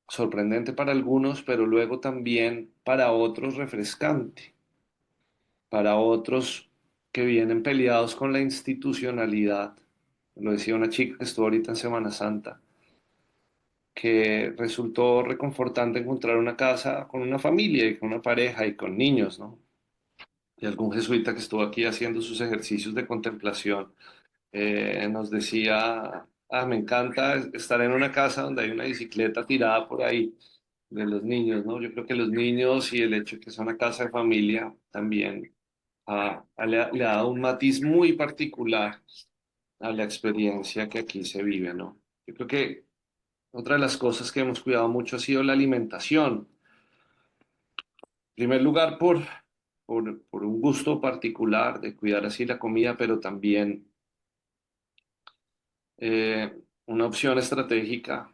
sorprendente para algunos, pero luego también para otros refrescante, para otros que vienen peleados con la institucionalidad. Lo decía una chica que estuvo ahorita en Semana Santa, que resultó reconfortante encontrar una casa con una familia y con una pareja y con niños, ¿no? Y algún jesuita que estuvo aquí haciendo sus ejercicios de contemplación nos decía, me encanta estar en una casa donde hay una bicicleta tirada por ahí de los niños, ¿no? Yo creo que los niños y el hecho de que sea una casa de familia también le ha dado un matiz muy particular a la experiencia que aquí se vive, ¿no? Yo creo que otra de las cosas que hemos cuidado mucho ha sido la alimentación. En primer lugar, por un gusto particular de cuidar así la comida, pero también eh, una opción estratégica.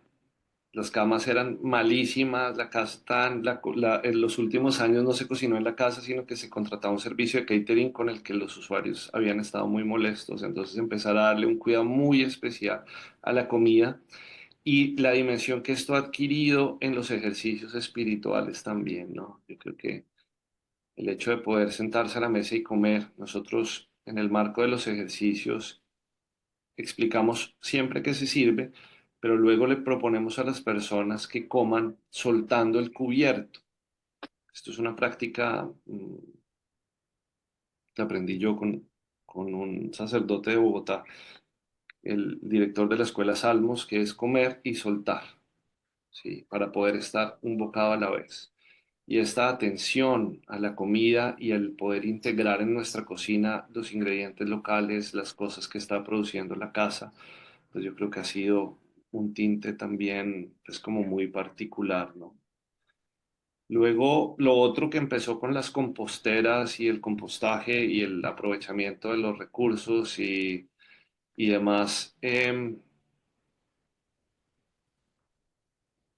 Las camas eran malísimas, la casa en los últimos años no se cocinó en la casa, sino que se contrataba un servicio de catering con el que los usuarios habían estado muy molestos. Entonces empezar a darle un cuidado muy especial a la comida y la dimensión que esto ha adquirido en los ejercicios espirituales también, ¿no? Yo creo que el hecho de poder sentarse a la mesa y comer, nosotros en el marco de los ejercicios explicamos siempre que se sirve, pero luego le proponemos a las personas que coman soltando el cubierto. Esto es una práctica que aprendí yo con un sacerdote de Bogotá, el director de la escuela Salmos, que es comer y soltar, ¿sí? Para poder estar un bocado a la vez. Y esta atención a la comida y el poder integrar en nuestra cocina los ingredientes locales, las cosas que está produciendo la casa, pues yo creo que ha sido un tinte también, pues como muy particular, ¿no? Luego, lo otro que empezó con las composteras y el compostaje y el aprovechamiento de los recursos y demás,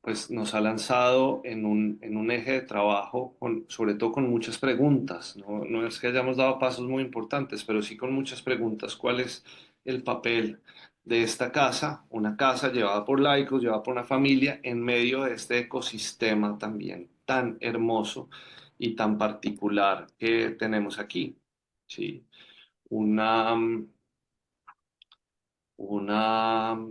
pues nos ha lanzado en un eje de trabajo, sobre todo con muchas preguntas. ¿No? No es que hayamos dado pasos muy importantes, pero sí con muchas preguntas. ¿Cuál es el papel de esta casa? Una casa llevada por laicos, llevada por una familia, en medio de este ecosistema también tan hermoso y tan particular que tenemos aquí. ¿Sí? Una, una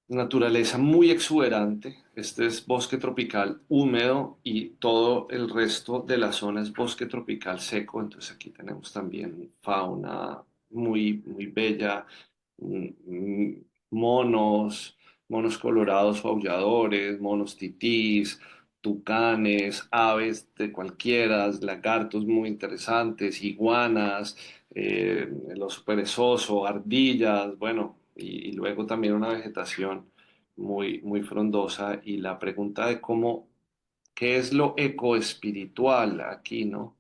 naturaleza muy exuberante. Este es bosque tropical húmedo y todo el resto de la zona es bosque tropical seco. Entonces aquí tenemos también fauna muy bella, mm, monos, monos colorados o aulladores, monos titís, tucanes, aves de cualquiera, lagartos muy interesantes, iguanas, el oso perezoso, ardillas, bueno, y luego también una vegetación muy frondosa y la pregunta de cómo, ¿qué es lo ecoespiritual aquí, no?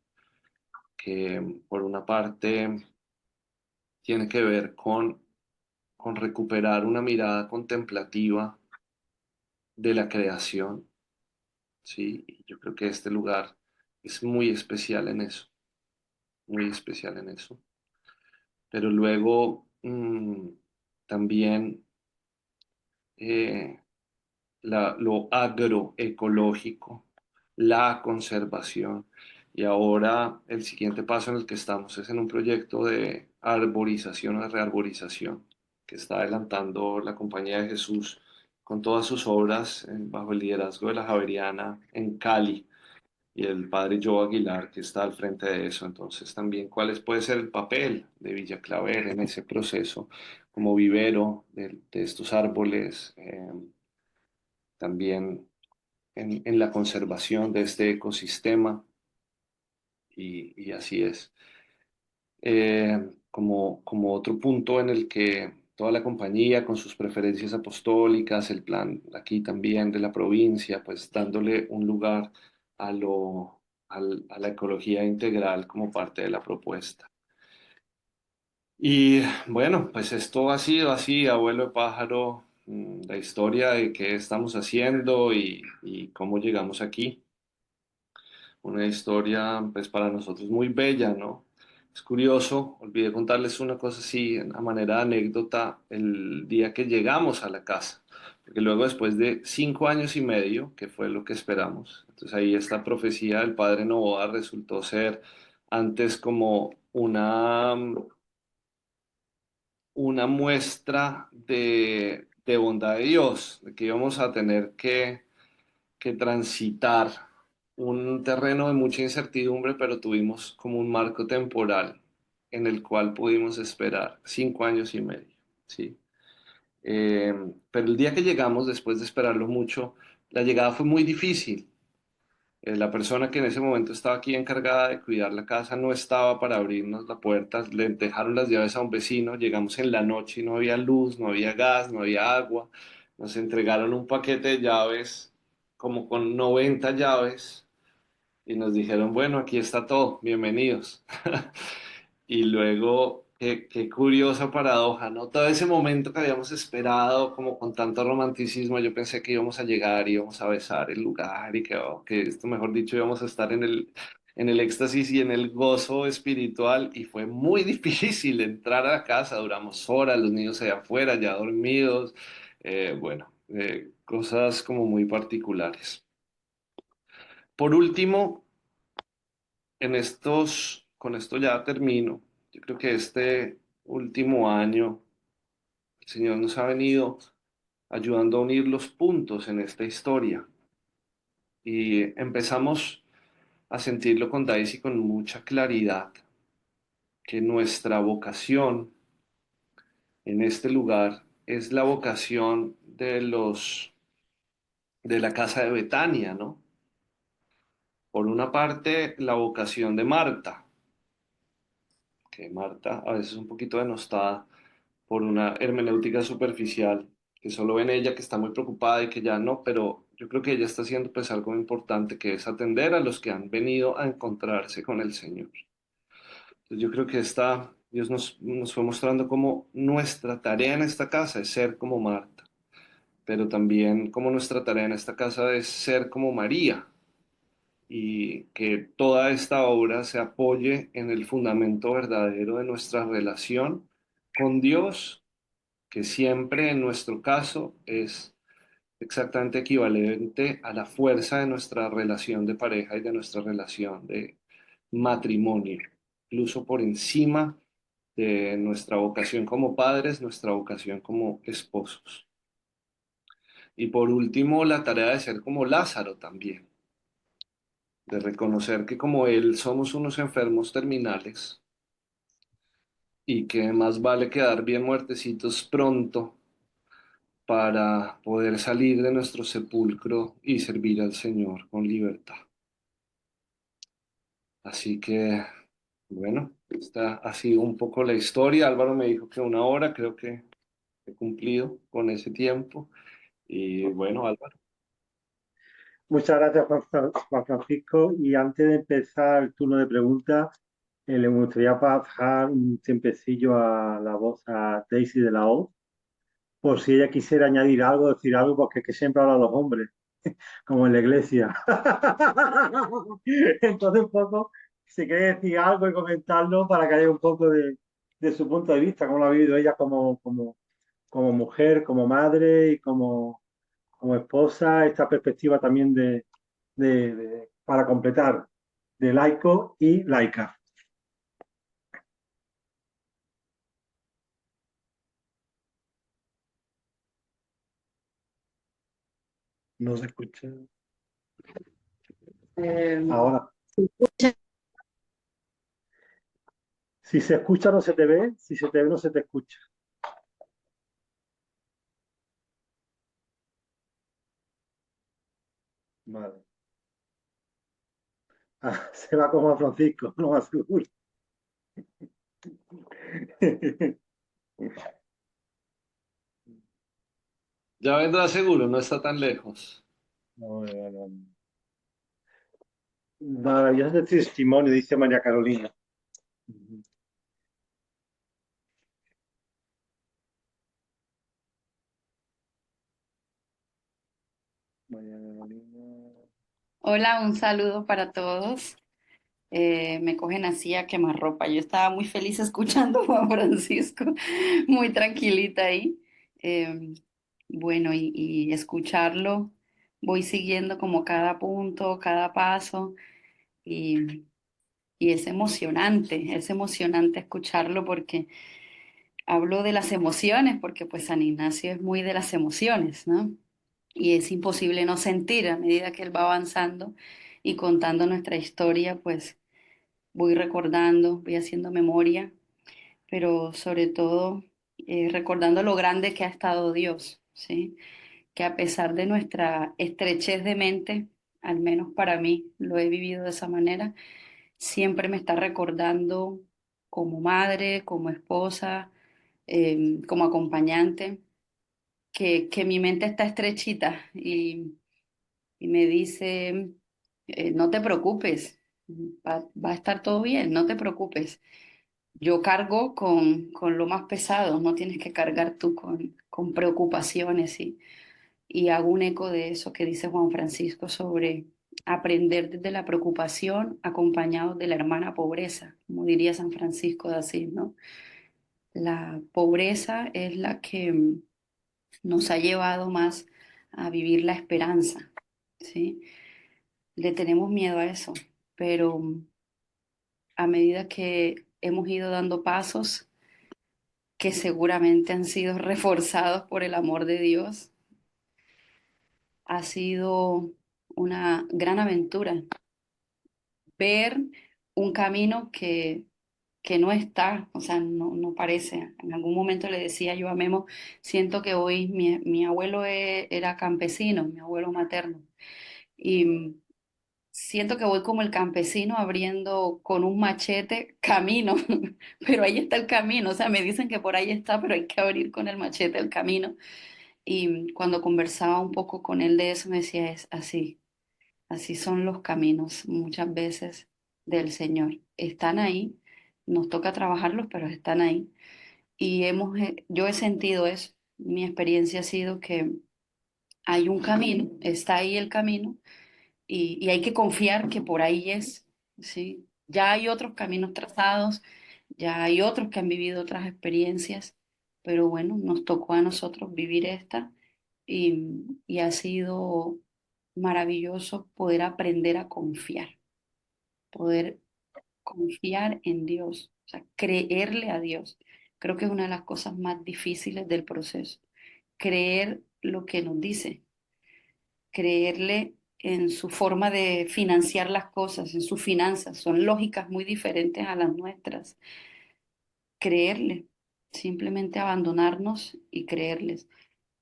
Que por una parte tiene que ver con recuperar una mirada contemplativa de la creación, ¿sí? Y yo creo que este lugar es muy especial en eso, muy especial en eso. Pero luego también eh, lo agroecológico, la conservación. Y ahora el siguiente paso en el que estamos es en un proyecto de arborización o de rearborización que está adelantando la Compañía de Jesús con todas sus obras bajo el liderazgo de la Javeriana en Cali y el padre Joe Aguilar que está al frente de eso. Entonces también puede ser el papel de Villa Claver en ese proceso como vivero de estos árboles, también en la conservación de este ecosistema y así es. Como otro punto en el que toda la compañía con sus preferencias apostólicas, el plan aquí también de la provincia, pues dándole un lugar a la ecología integral como parte de la propuesta. Y bueno, pues esto ha sido así, abuelo de pájaro, la historia de qué estamos haciendo y cómo llegamos aquí. Una historia, pues para nosotros muy bella, ¿no? Es curioso, olvidé contarles una cosa así, a manera de anécdota, el día que llegamos a la casa, porque luego después de 5 años y medio, que fue lo que esperamos, entonces ahí esta profecía del padre Novoa resultó ser antes como una muestra de bondad de Dios, de que íbamos a tener que transitar un terreno de mucha incertidumbre, pero tuvimos como un marco temporal en el cual pudimos esperar 5 años y medio, ¿sí? Pero el día que llegamos, después de esperarlo mucho, la llegada fue muy difícil. La persona que en ese momento estaba aquí encargada de cuidar la casa no estaba para abrirnos la puerta, le dejaron las llaves a un vecino, llegamos en la noche y no había luz, no había gas, no había agua, nos entregaron un paquete de llaves como con 90 llaves y nos dijeron, bueno, aquí está todo, bienvenidos. Y luego, qué curiosa paradoja, ¿no? Todo ese momento que habíamos esperado, como con tanto romanticismo, yo pensé que íbamos a llegar, íbamos a besar el lugar y que esto, mejor dicho, íbamos a estar en el éxtasis y en el gozo espiritual. Y fue muy difícil entrar a la casa, duramos horas, los niños allá afuera, ya dormidos, bueno, cosas como muy particulares. Por último, con esto ya termino. Yo creo que este último año el Señor nos ha venido ayudando a unir los puntos en esta historia y empezamos a sentirlo con Daisy con mucha claridad, que nuestra vocación en este lugar es la vocación de la casa de Betania, ¿no? Por una parte, la vocación de Marta, que Marta a veces es un poquito denostada por una hermenéutica superficial, que solo ven ella que está muy preocupada y que ya no, pero yo creo que ella está haciendo pues algo importante que es atender a los que han venido a encontrarse con el Señor. Entonces yo creo que Dios nos fue mostrando cómo nuestra tarea en esta casa es ser como Marta, pero también como nuestra tarea en esta casa es ser como María y que toda esta obra se apoye en el fundamento verdadero de nuestra relación con Dios, que siempre en nuestro caso es exactamente equivalente a la fuerza de nuestra relación de pareja y de nuestra relación de matrimonio, incluso por encima de nuestra vocación como padres, nuestra vocación como esposos. Y por último, la tarea de ser como Lázaro también, de reconocer que como él somos unos enfermos terminales y que más vale quedar bien muertecitos pronto para poder salir de nuestro sepulcro y servir al Señor con libertad. Así que, bueno, esta ha sido un poco la historia. Álvaro me dijo que 1 hora, creo que he cumplido con ese tiempo. Y bueno, Álvaro. Muchas gracias, Juan Francisco. Y antes de empezar el turno de preguntas, Le gustaría bajar un tiempecillo a la voz a Daisy de la O, por si ella quisiera añadir algo, decir algo, porque es que siempre hablan los hombres, como en la iglesia. Entonces, un poco, si quiere decir algo y comentarlo para que haya un poco de su punto de vista, cómo lo ha vivido ella como mujer, como madre y como esposa, esta perspectiva también para completar, de laico y laica. No se escucha. Ahora, si se escucha no se te ve, si se te ve no se te escucha. Vale. Ah, se va como a Francisco, no más seguro. Ya vendrá seguro, no está tan lejos. No, no, no. Maravilloso testimonio, dice María Carolina. María Carolina. Hola, un saludo para todos. Me cogen así a quemarropa. Yo estaba muy feliz escuchando a Juan Francisco, muy tranquilita ahí. Eh, bueno, y escucharlo, voy siguiendo como cada punto, cada paso, y, y es emocionante escucharlo porque hablo de las emociones, porque pues San Ignacio es muy de las emociones, ¿no? Y es imposible no sentir a medida que él va avanzando y contando nuestra historia, pues voy recordando, voy haciendo memoria, pero sobre todo recordando lo grande que ha estado Dios, ¿sí? Que a pesar de nuestra estrechez de mente, al menos para mí, lo he vivido de esa manera, siempre me está recordando como madre, como esposa, como acompañante, que mi mente está estrechita y me dice, no te preocupes, va a estar todo bien, no te preocupes. Yo cargo con lo más pesado, no tienes que cargar tú con preocupaciones y hago un eco de eso que dice Juan Francisco sobre aprender desde la preocupación acompañado de la hermana pobreza, como diría San Francisco de Asís, ¿no? La pobreza es la que nos ha llevado más a vivir la esperanza, ¿sí? Le tenemos miedo a eso, pero a medida que hemos ido dando pasos que seguramente han sido reforzados por el amor de Dios, ha sido una gran aventura ver un camino que no está, o sea, no parece. En algún momento le decía yo a Memo, siento que hoy mi abuelo era campesino, mi abuelo materno, y siento que voy como el campesino abriendo con un machete camino, pero ahí está el camino, o sea, me dicen que por ahí está, pero hay que abrir con el machete el camino. Y cuando conversaba un poco con él de eso, me decía, es así, así son los caminos muchas veces del Señor. Están ahí, nos toca trabajarlos, pero están ahí. Y yo he sentido eso. Mi experiencia ha sido que hay un camino, está ahí el camino, y hay que confiar que por ahí es, ¿sí? Ya hay otros caminos trazados, ya hay otros que han vivido otras experiencias, pero bueno, nos tocó a nosotros vivir esta y ha sido maravilloso poder aprender a confiar, poder confiar en Dios, o sea, creerle a Dios. Creo que es una de las cosas más difíciles del proceso, creer lo que nos dice, creerle en su forma de financiar las cosas, en sus finanzas. Son lógicas muy diferentes a las nuestras. Creerle, simplemente abandonarnos y creerles.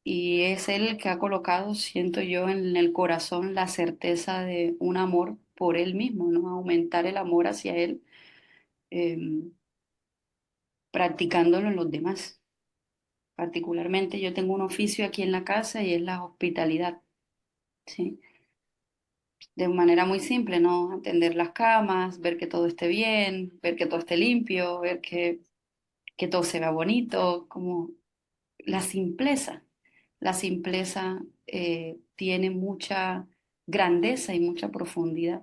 Y es Él el que ha colocado, siento yo, en el corazón la certeza de un amor por Él mismo, ¿no? Aumentar el amor hacia Él, eh, practicándolo en los demás. Particularmente yo tengo un oficio aquí en la casa y es la hospitalidad, ¿sí? de manera muy simple, ¿no? Atender las camas, ver que todo esté bien, ver que todo esté limpio, ver que todo se vea bonito, como la simpleza. La simpleza tiene mucha grandeza y mucha profundidad.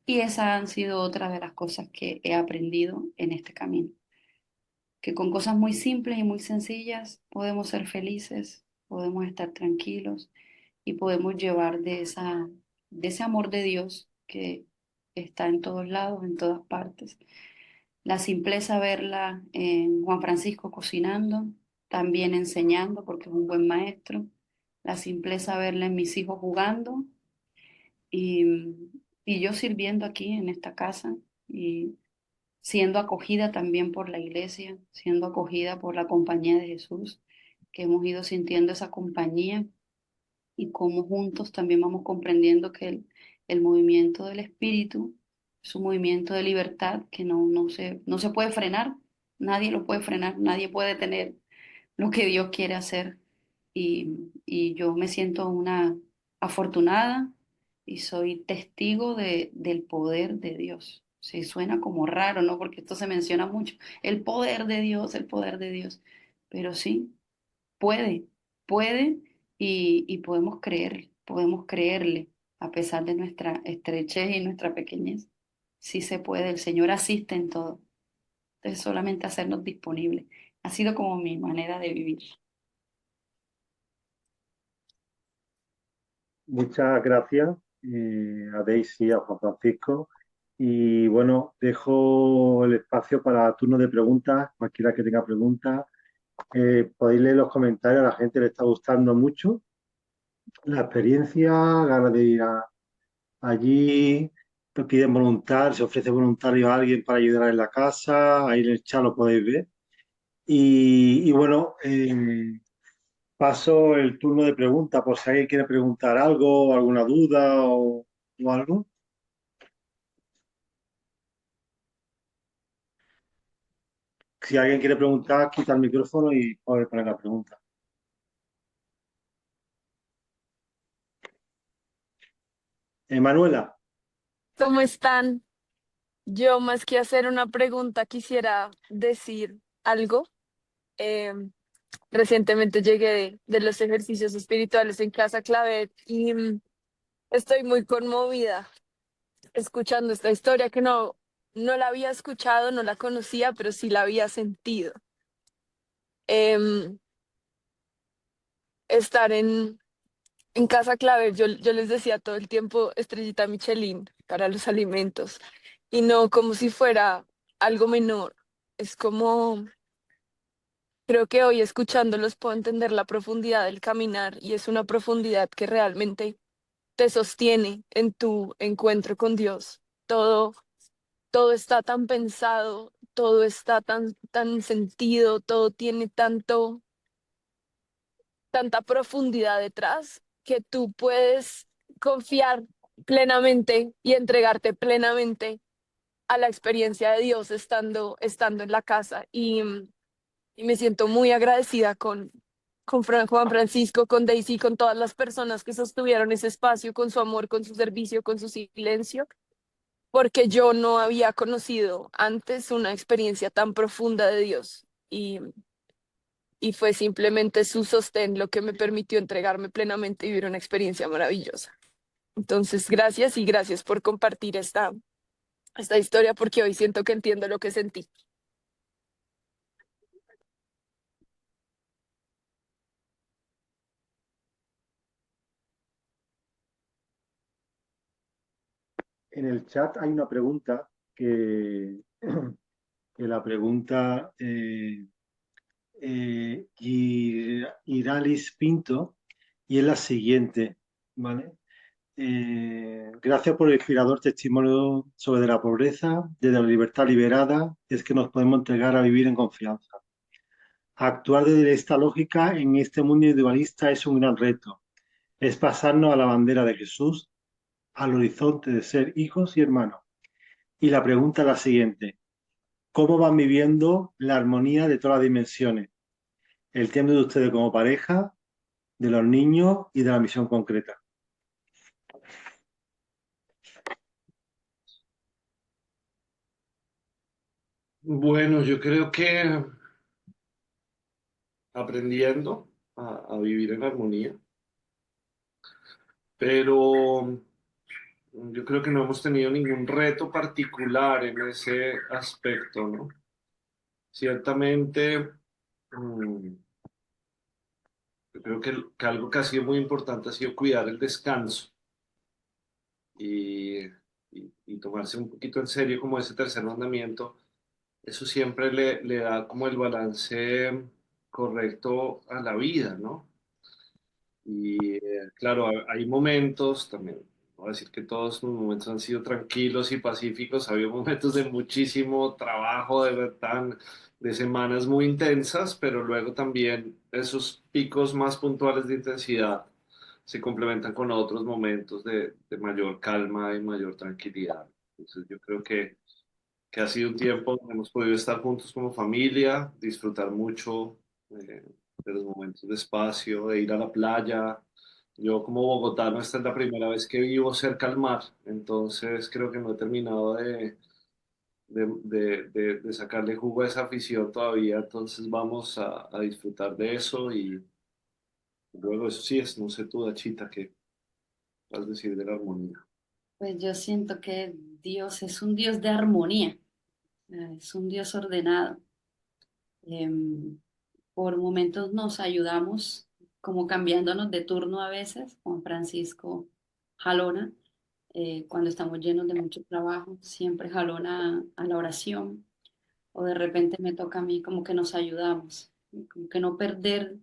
Y esas han sido otras de las cosas que he aprendido en este camino, que con cosas muy simples y muy sencillas podemos ser felices, podemos estar tranquilos y podemos llevar de ese amor de Dios que está en todos lados, en todas partes. La simpleza verla en Juan Francisco cocinando, también enseñando porque es un buen maestro. La simpleza verla en mis hijos jugando y, y yo sirviendo aquí en esta casa y siendo acogida también por la iglesia, siendo acogida por la compañía de Jesús, que hemos ido sintiendo esa compañía y cómo juntos también vamos comprendiendo que el movimiento del espíritu es un movimiento de libertad que no se puede frenar, nadie lo puede frenar, nadie puede tener lo que Dios quiere hacer. Y yo me siento una afortunada y soy testigo del poder de Dios. Sí, suena como raro, ¿no? Porque esto se menciona mucho. El poder de Dios, el poder de Dios. Pero sí, puede, puede y podemos creerle a pesar de nuestra estrechez y nuestra pequeñez. Sí se puede, el Señor asiste en todo. Entonces solamente hacernos disponibles. Ha sido como mi manera de vivir. Muchas gracias a Daisy y a Juan Francisco. Y bueno, dejo el espacio para turno de preguntas, cualquiera que tenga preguntas. Podéis leer los comentarios, a la gente le está gustando mucho la experiencia, ganas de ir allí, te piden voluntarios, se ofrece voluntario a alguien para ayudar en la casa, ahí en el chat lo podéis ver. Y bueno, paso el turno de preguntas por si alguien quiere preguntar algo, alguna duda o algo. Si alguien quiere preguntar, quita el micrófono y puede poner la pregunta. Manuela, ¿Cómo están? Yo más que hacer una pregunta quisiera decir algo. Eh, Recientemente llegué de los ejercicios espirituales en Casa Clavet y estoy muy conmovida escuchando esta historia que no la había escuchado, no la conocía, pero sí la había sentido. Em, Estar en Casa Clavet, yo les decía todo el tiempo estrellita Michelin para los alimentos y no como si fuera algo menor. Es como, creo que hoy escuchándolos puedo entender la profundidad del caminar y es una profundidad que realmente te sostiene en tu encuentro con Dios. Todo está tan pensado, todo está tan sentido, todo tiene tanta profundidad detrás que tú puedes confiar plenamente y entregarte plenamente a la experiencia de Dios estando en la casa. Y me siento muy agradecida con Juan Francisco, con Daisy, con todas las personas que sostuvieron ese espacio, con su amor, con su servicio, con su silencio, porque yo no había conocido antes una experiencia tan profunda de Dios. Y fue simplemente su sostén lo que me permitió entregarme plenamente y vivir una experiencia maravillosa. Entonces, gracias y gracias por compartir esta historia, porque hoy siento que entiendo lo que sentí. en el chat hay una pregunta que la pregunta Iralis Pinto y es la siguiente, ¿vale? Gracias por el inspirador testimonio sobre la pobreza, desde la libertad liberada, es que nos podemos entregar a vivir en confianza. Actuar desde esta lógica en este mundo individualista es un gran reto. Es pasarnos a la bandera de Jesús, al horizonte de ser hijos y hermanos. Y la pregunta es la siguiente: ¿cómo van viviendo la armonía de todas las dimensiones? El tiempo de ustedes como pareja, de los niños y de la misión concreta. Bueno, yo creo que aprendiendo a vivir en armonía, pero yo creo que no hemos tenido ningún reto particular en ese aspecto, ¿no? Ciertamente, mm, yo creo que algo que ha sido muy importante ha sido cuidar el descanso y, y tomarse un poquito en serio como ese tercer mandamiento. Eso siempre le da como el balance correcto a la vida, ¿no? Y claro, hay momentos también, no voy a decir que todos los momentos han sido tranquilos y pacíficos, ha habido momentos de muchísimo trabajo, de semanas muy intensas, pero luego también esos picos más puntuales de intensidad se complementan con otros momentos de mayor calma y mayor tranquilidad. Entonces yo creo que ha sido un tiempo donde hemos podido estar juntos como familia, disfrutar mucho eh, de los momentos de espacio, de ir a la playa. Yo como bogotano, esta es la primera vez que vivo cerca al mar, entonces creo que no he terminado de sacarle jugo a esa afición todavía, entonces vamos a disfrutar de eso y luego eso sí es, no sé tú, Dachita, ¿qué vas a decir de la armonía? Pues yo siento que Dios es un Dios de armonía, es un Dios ordenado. Em, por momentos nos ayudamos como cambiándonos de turno a veces. Juan Francisco jalona cuando estamos llenos de mucho trabajo, siempre jalona a la oración o de repente me toca a mí como que nos ayudamos, como que no perder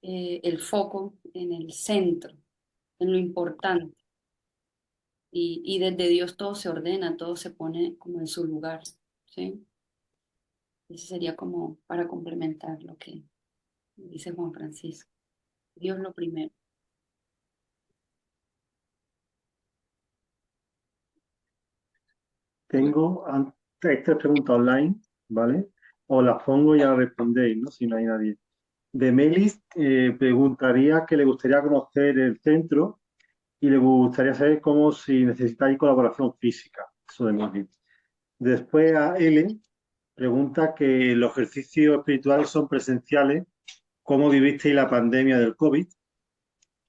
el foco en el centro, en lo importante. Y desde Dios todo se ordena, todo se pone como en su lugar, ¿sí? Ese sería como para complementar lo que dice Juan Francisco. Dios lo primero. Hay tres preguntas online, ¿vale? Os las pongo y ya respondéis, ¿no? Si no hay nadie. De Melis preguntaría que le gustaría conocer el centro y le gustaría saber cómo si necesitáis colaboración física. Eso de Melis. Después a Ellen pregunta que los ejercicios espirituales son presenciales. ¿Cómo vivisteis la pandemia del COVID?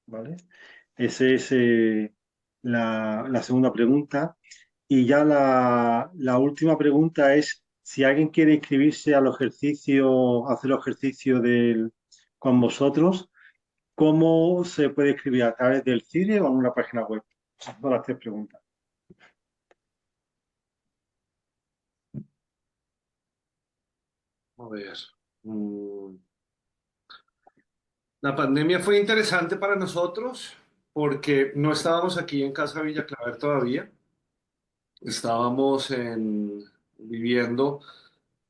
¿Vale? Esa es la segunda pregunta. Y ya la última pregunta es si alguien quiere inscribirse a los ejercicios, hacer los ejercicios con vosotros, ¿cómo se puede inscribir? ¿A través del CIDE o en una página web? Esas son las tres preguntas. A ver. mm, La pandemia fue interesante para nosotros porque no estábamos aquí en Casa Villa Claver todavía, estábamos viviendo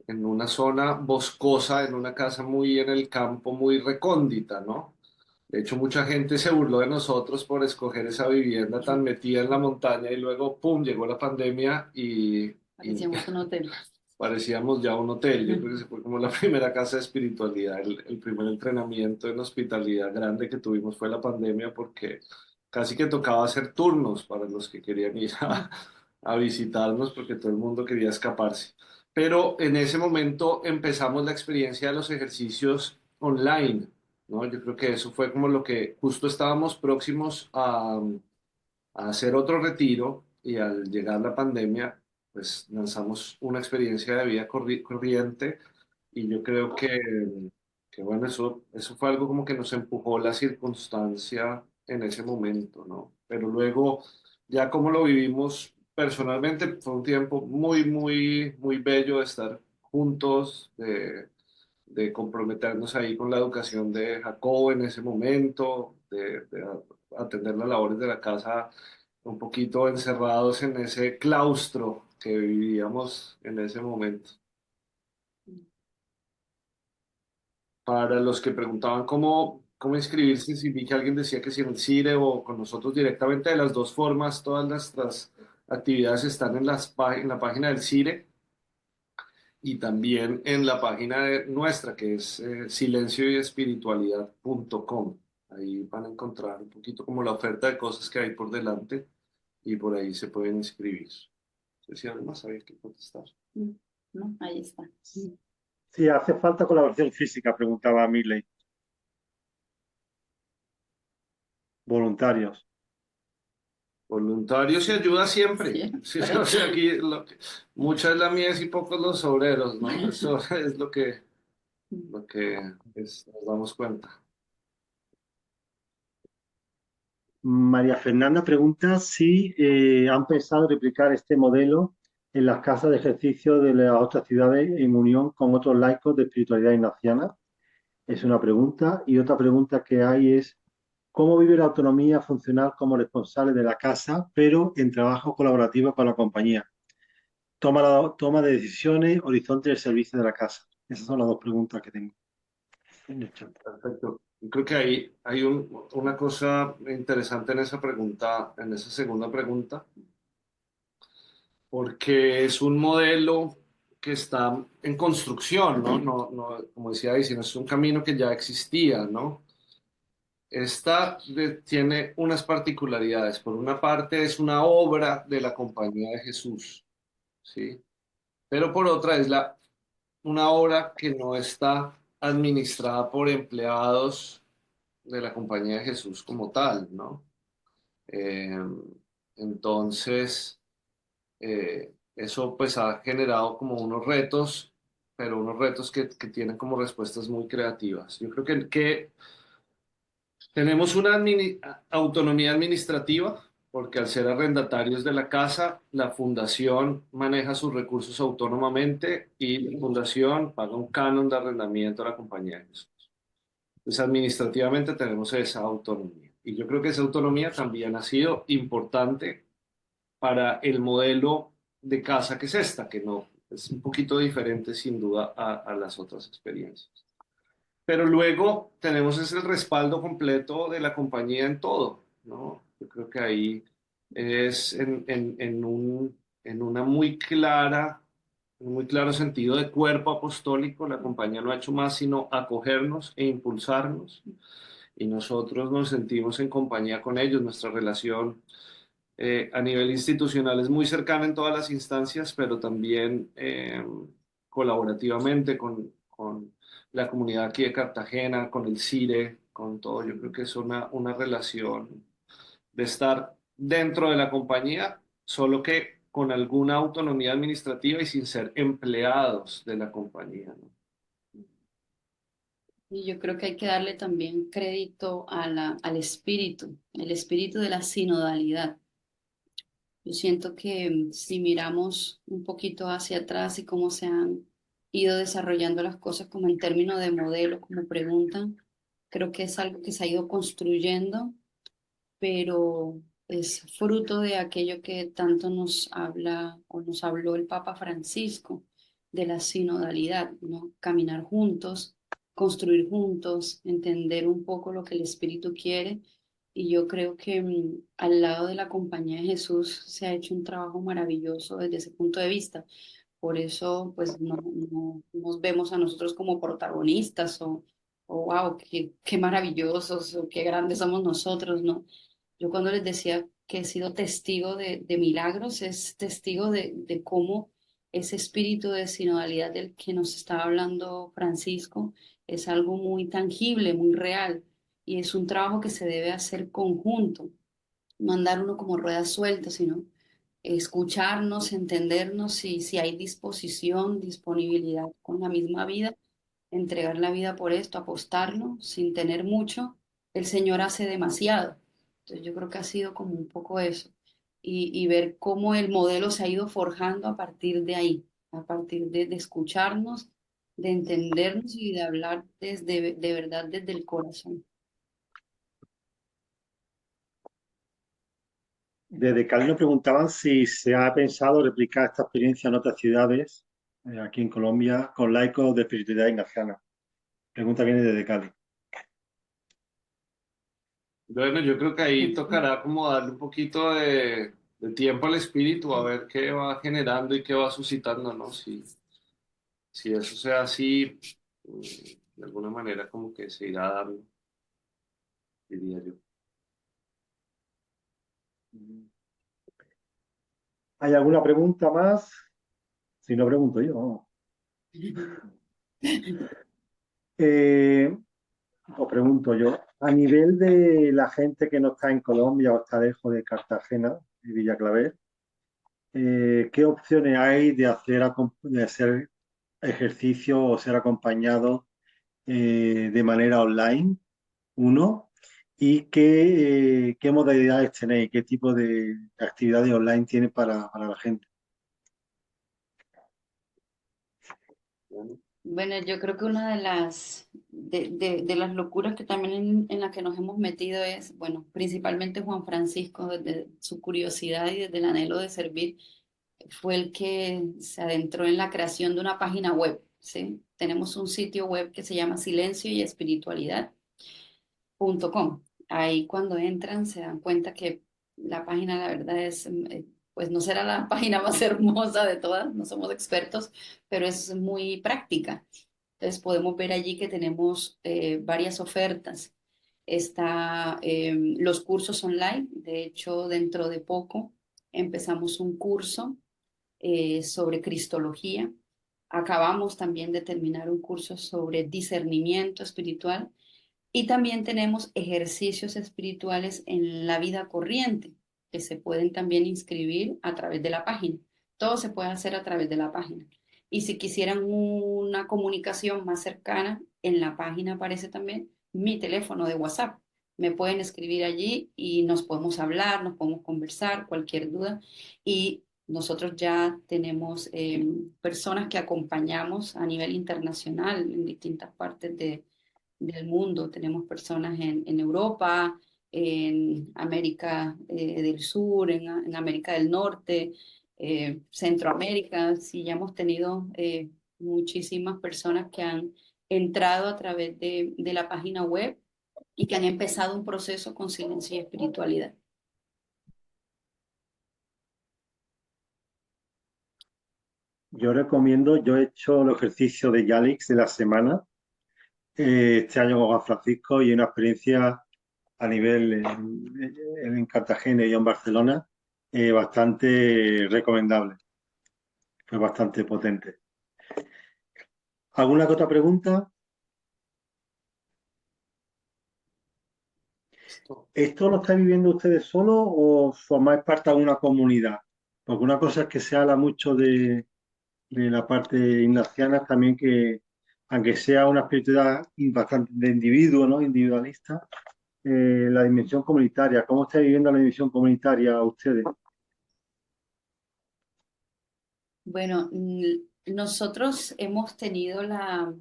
en una zona boscosa, en una casa muy en el campo, muy recóndita, ¿no? De hecho, mucha gente se burló de nosotros por escoger esa vivienda tan metida en la montaña y luego, ¡pum!, llegó la pandemia y Parecíamos un hotel. parecíamos ya un hotel. Yo creo que se fue como la primera casa de espiritualidad, el primer entrenamiento en hospitalidad grande que tuvimos fue la pandemia porque casi que tocaba hacer turnos para los que querían ir a visitarnos porque todo el mundo quería escaparse. Pero en ese momento empezamos la experiencia de los ejercicios online, ¿no? Yo creo que eso fue como lo que justo estábamos próximos a hacer otro retiro y al llegar la pandemia, pues lanzamos una experiencia de vida corriente y yo creo que bueno, eso fue algo como que nos empujó la circunstancia en ese momento, ¿no? Pero luego, ya como lo vivimos personalmente, fue un tiempo muy, muy, muy bello de estar juntos, de comprometernos ahí con la educación de Jacobo en ese momento, de atender las labores de la casa un poquito encerrados en ese claustro que vivíamos en ese momento. Para los que preguntaban cómo inscribirse, si vi que alguien decía que si en el CIRE o con nosotros directamente, de las dos formas, todas nuestras actividades están en la página del CIRE y también en la página nuestra, que es silencioyespiritualidad.com. Ahí van a encontrar un poquito como la oferta de cosas que hay por delante y por ahí se pueden inscribir. No sé si alguien más había que contestar. ¿no? Ahí está. Sí, hace falta colaboración física, preguntaba Miley. Voluntarios. Voluntarios y ayuda siempre. Sí, Siempre. o sea, aquí mucha es la mies y pocos los obreros, ¿no? Eso es nos damos cuenta. María Fernanda pregunta si han pensado replicar este modelo en las casas de ejercicio de las otras ciudades en unión con otros laicos de espiritualidad ignaciana. Es una pregunta. Y otra pregunta que hay es, ¿cómo vive la autonomía funcional como responsable de la casa, pero en trabajo colaborativo con la compañía? Toma de decisiones, horizonte del servicio de la casa. Esas son las dos preguntas que tengo en el chat. Perfecto. Yo creo que hay una cosa interesante en esa pregunta, en esa segunda pregunta, porque es un modelo que está en construcción, ¿no? Como decía Daisy, no es un camino que ya existía, ¿no? Tiene unas particularidades. Por una parte, es una obra de la Compañía de Jesús, ¿sí? Pero por otra, una obra que no está administrada por empleados de la Compañía de Jesús como tal, ¿no? Eh, entonces, eso pues ha generado como unos retos, pero unos retos que tienen como respuestas muy creativas. Yo creo que tenemos una autonomía administrativa, porque al ser arrendatarios de la casa, la fundación maneja sus recursos autónomamente y la fundación paga un canon de arrendamiento a la compañía de Jesús. Entonces, administrativamente tenemos esa autonomía. Y yo creo que esa autonomía también ha sido importante para el modelo de casa que es esta, que no es un poquito diferente sin duda a las otras experiencias. Pero luego tenemos ese respaldo completo de la compañía en todo, ¿no? Yo creo que ahí es en una un muy claro sentido de cuerpo apostólico, la compañía no ha hecho más sino acogernos e impulsarnos y nosotros nos sentimos en compañía con ellos. Nuestra relación a nivel institucional es muy cercana en todas las instancias, pero también colaborativamente con la comunidad aquí de Cartagena, con el CIRE, con todo. Yo creo que es una relación de estar dentro de la compañía, solo que con alguna autonomía administrativa y sin ser empleados de la compañía, ¿no? Y yo creo que hay que darle también crédito a al espíritu, el espíritu de la sinodalidad. Yo siento que si miramos un poquito hacia atrás y cómo se han ido desarrollando las cosas como en términos de modelo, como preguntan, creo que es algo que se ha ido construyendo, pero es fruto de aquello que tanto nos habla o nos habló el Papa Francisco, de la sinodalidad, ¿no? Caminar juntos, construir juntos, entender un poco lo que el Espíritu quiere. Y yo creo que al lado de la Compañía de Jesús se ha hecho un trabajo maravilloso desde ese punto de vista. Por eso, pues, no nos vemos a nosotros como protagonistas o wow, qué maravillosos o qué grandes somos nosotros, ¿no? Yo cuando les decía que he sido testigo de milagros, es testigo de cómo ese espíritu de sinodalidad del que nos estaba hablando Francisco es algo muy tangible, muy real, y es un trabajo que se debe hacer conjunto, no andar uno como ruedas sueltas, sino escucharnos, entendernos y si hay disposición, disponibilidad con la misma vida, entregar la vida por esto, apostarlo sin tener mucho, el Señor hace demasiado. Entonces yo creo que ha sido como un poco eso. Y ver cómo el modelo se ha ido forjando a partir de ahí, a partir de escucharnos, de entendernos y de hablar de verdad desde el corazón. Desde Cali nos preguntaban si se ha pensado replicar esta experiencia en otras ciudades, aquí en Colombia, con laicos de espiritualidad ignaciana. Pregunta viene desde Cali. Bueno, yo creo que ahí tocará como darle un poquito de tiempo al espíritu a ver qué va generando y qué va suscitando, ¿no? Si eso sea así, mm, de alguna manera como que se irá dando, diría yo. ¿Hay alguna pregunta más? Si no, pregunto yo. Eh, Os pregunto yo, a nivel de la gente que no está en Colombia o está lejos de Cartagena, de Villa Claver, ¿qué opciones hay de hacer ejercicio o ser acompañado de manera online? Uno, ¿y qué modalidades tenéis? ¿Qué tipo de actividades online tiene para la gente? Bueno, yo creo que una de las locuras que también en la que nos hemos metido es, bueno, principalmente Juan Francisco, desde su curiosidad y desde el anhelo de servir, fue el que se adentró en la creación de una página web, ¿sí? Tenemos un sitio web que se llama silencio y espiritualidad.com. Ahí cuando entran se dan cuenta que la página, la verdad es, pues no será la página más hermosa de todas, no somos expertos, pero es muy práctica. Entonces podemos ver allí que tenemos varias ofertas. Está los cursos online. De hecho, dentro de poco empezamos un curso sobre Cristología. Acabamos también de terminar un curso sobre discernimiento espiritual y también tenemos ejercicios espirituales en la vida corriente que se pueden también inscribir a través de la página. Todo se puede hacer a través de la página. Y si quisieran una comunicación más cercana, en la página aparece también mi teléfono de WhatsApp. Me pueden escribir allí y nos podemos hablar, nos podemos conversar, cualquier duda. Y nosotros ya tenemos personas que acompañamos a nivel internacional en distintas partes del mundo. Tenemos personas en Europa, en América del Sur, en América del Norte, Centroamérica. Sí, ya hemos tenido muchísimas personas que han entrado a través de la página web y que han empezado un proceso con silencio y espiritualidad. Yo recomiendo, yo he hecho el ejercicio de Yalix de la semana este año con Juan Francisco y una experiencia a nivel en Cartagena y en Barcelona bastante recomendable, fue bastante potente. ¿Alguna otra pregunta? ¿Esto lo estáis viviendo ustedes solos o formáis parte de una comunidad? Porque una cosa es que se habla mucho de la parte ignaciana también que, aunque sea una espiritualidad bastante de individuo, ¿no? Individualista, la dimensión comunitaria. ¿Cómo estáis viviendo la dimensión comunitaria ustedes? Bueno, nosotros hemos tenido la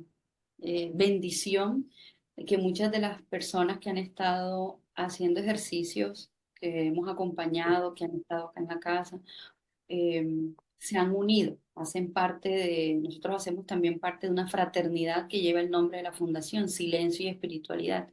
bendición de que muchas de las personas que han estado haciendo ejercicios, que hemos acompañado, que han estado acá en la casa, se han unido, hacen parte nosotros hacemos también parte de una fraternidad que lleva el nombre de la Fundación, Silencio y Espiritualidad.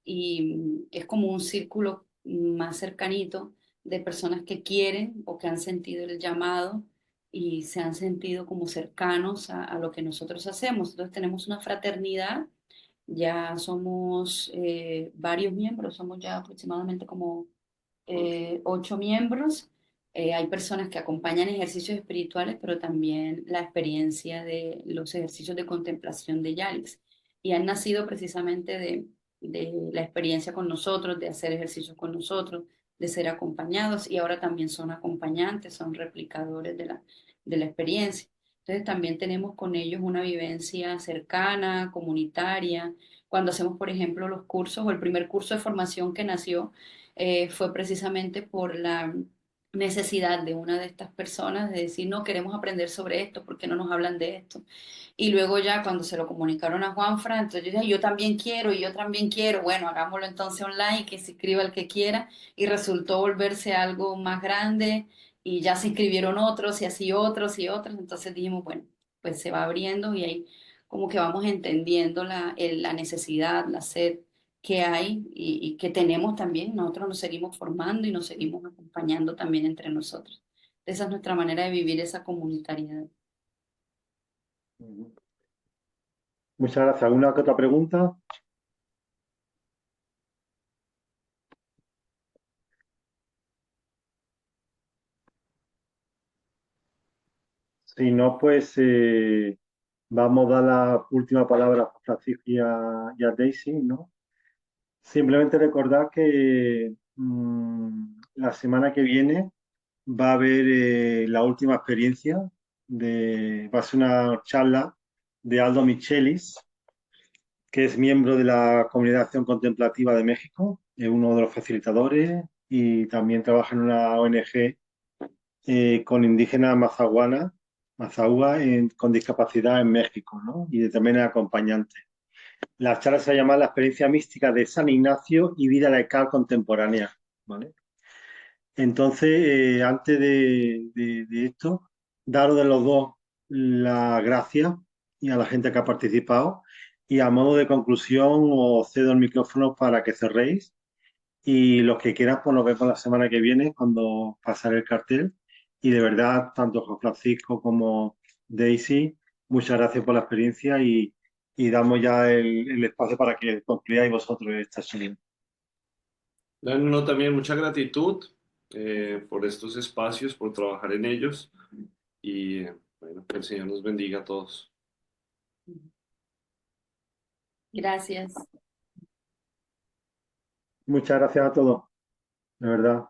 Y es como un círculo más cercanito de personas que quieren o que han sentido el llamado y se han sentido como cercanos a lo que nosotros hacemos. Entonces tenemos una fraternidad, ya somos varios miembros, somos ya aproximadamente como 8 miembros. Hay personas que acompañan ejercicios espirituales, pero también la experiencia de los ejercicios de contemplación de Yalix. Y han nacido precisamente de la experiencia con nosotros, de hacer ejercicios con nosotros, de ser acompañados y ahora también son acompañantes, son replicadores de la experiencia. Entonces también tenemos con ellos una vivencia cercana, comunitaria. Cuando hacemos, por ejemplo, los cursos o el primer curso de formación que nació, fue precisamente por la necesidad de una de estas personas de decir, no queremos aprender sobre esto, ¿por qué no nos hablan de esto? Y luego ya cuando se lo comunicaron a Juanfran, entonces yo dije, yo también quiero y yo también quiero, bueno, hagámoslo entonces online, que se inscriba el que quiera, y resultó volverse algo más grande y ya se inscribieron otros y así otros y otros, entonces dijimos, bueno, pues se va abriendo y ahí como que vamos entendiendo la necesidad, la sed que hay y que tenemos también, nosotros nos seguimos formando y nos seguimos acompañando también entre nosotros. Esa es nuestra manera de vivir esa comunitariedad. Muchas gracias. ¿Alguna que otra pregunta? Si no, pues Vamos a dar la última palabra a Francisco y a Daisy, ¿no? Simplemente recordar que la semana que viene va a haber la última experiencia va a ser una charla de Aldo Michelis, que es miembro de la Comunidad de Acción Contemplativa de México, es uno de los facilitadores y también trabaja en una ONG con indígenas Mazahua con discapacidad en México, ¿no? Y también es acompañante. La charla se llama La experiencia mística de San Ignacio y vida laical contemporánea, ¿vale? Entonces, antes de esto, daros de los dos las gracias y a la gente que ha participado. Y a modo de conclusión, os cedo el micrófono para que cerréis. Y los que quieran, pues nos vemos la semana que viene cuando pasaré el cartel. Y de verdad, tanto Juan Francisco como Daisy, muchas gracias por la experiencia y damos ya el espacio para que concluyáis vosotros esta charla. No, también mucha gratitud por estos espacios, por trabajar en ellos y bueno, que el Señor nos bendiga a todos. Gracias. Muchas gracias a todos, de verdad.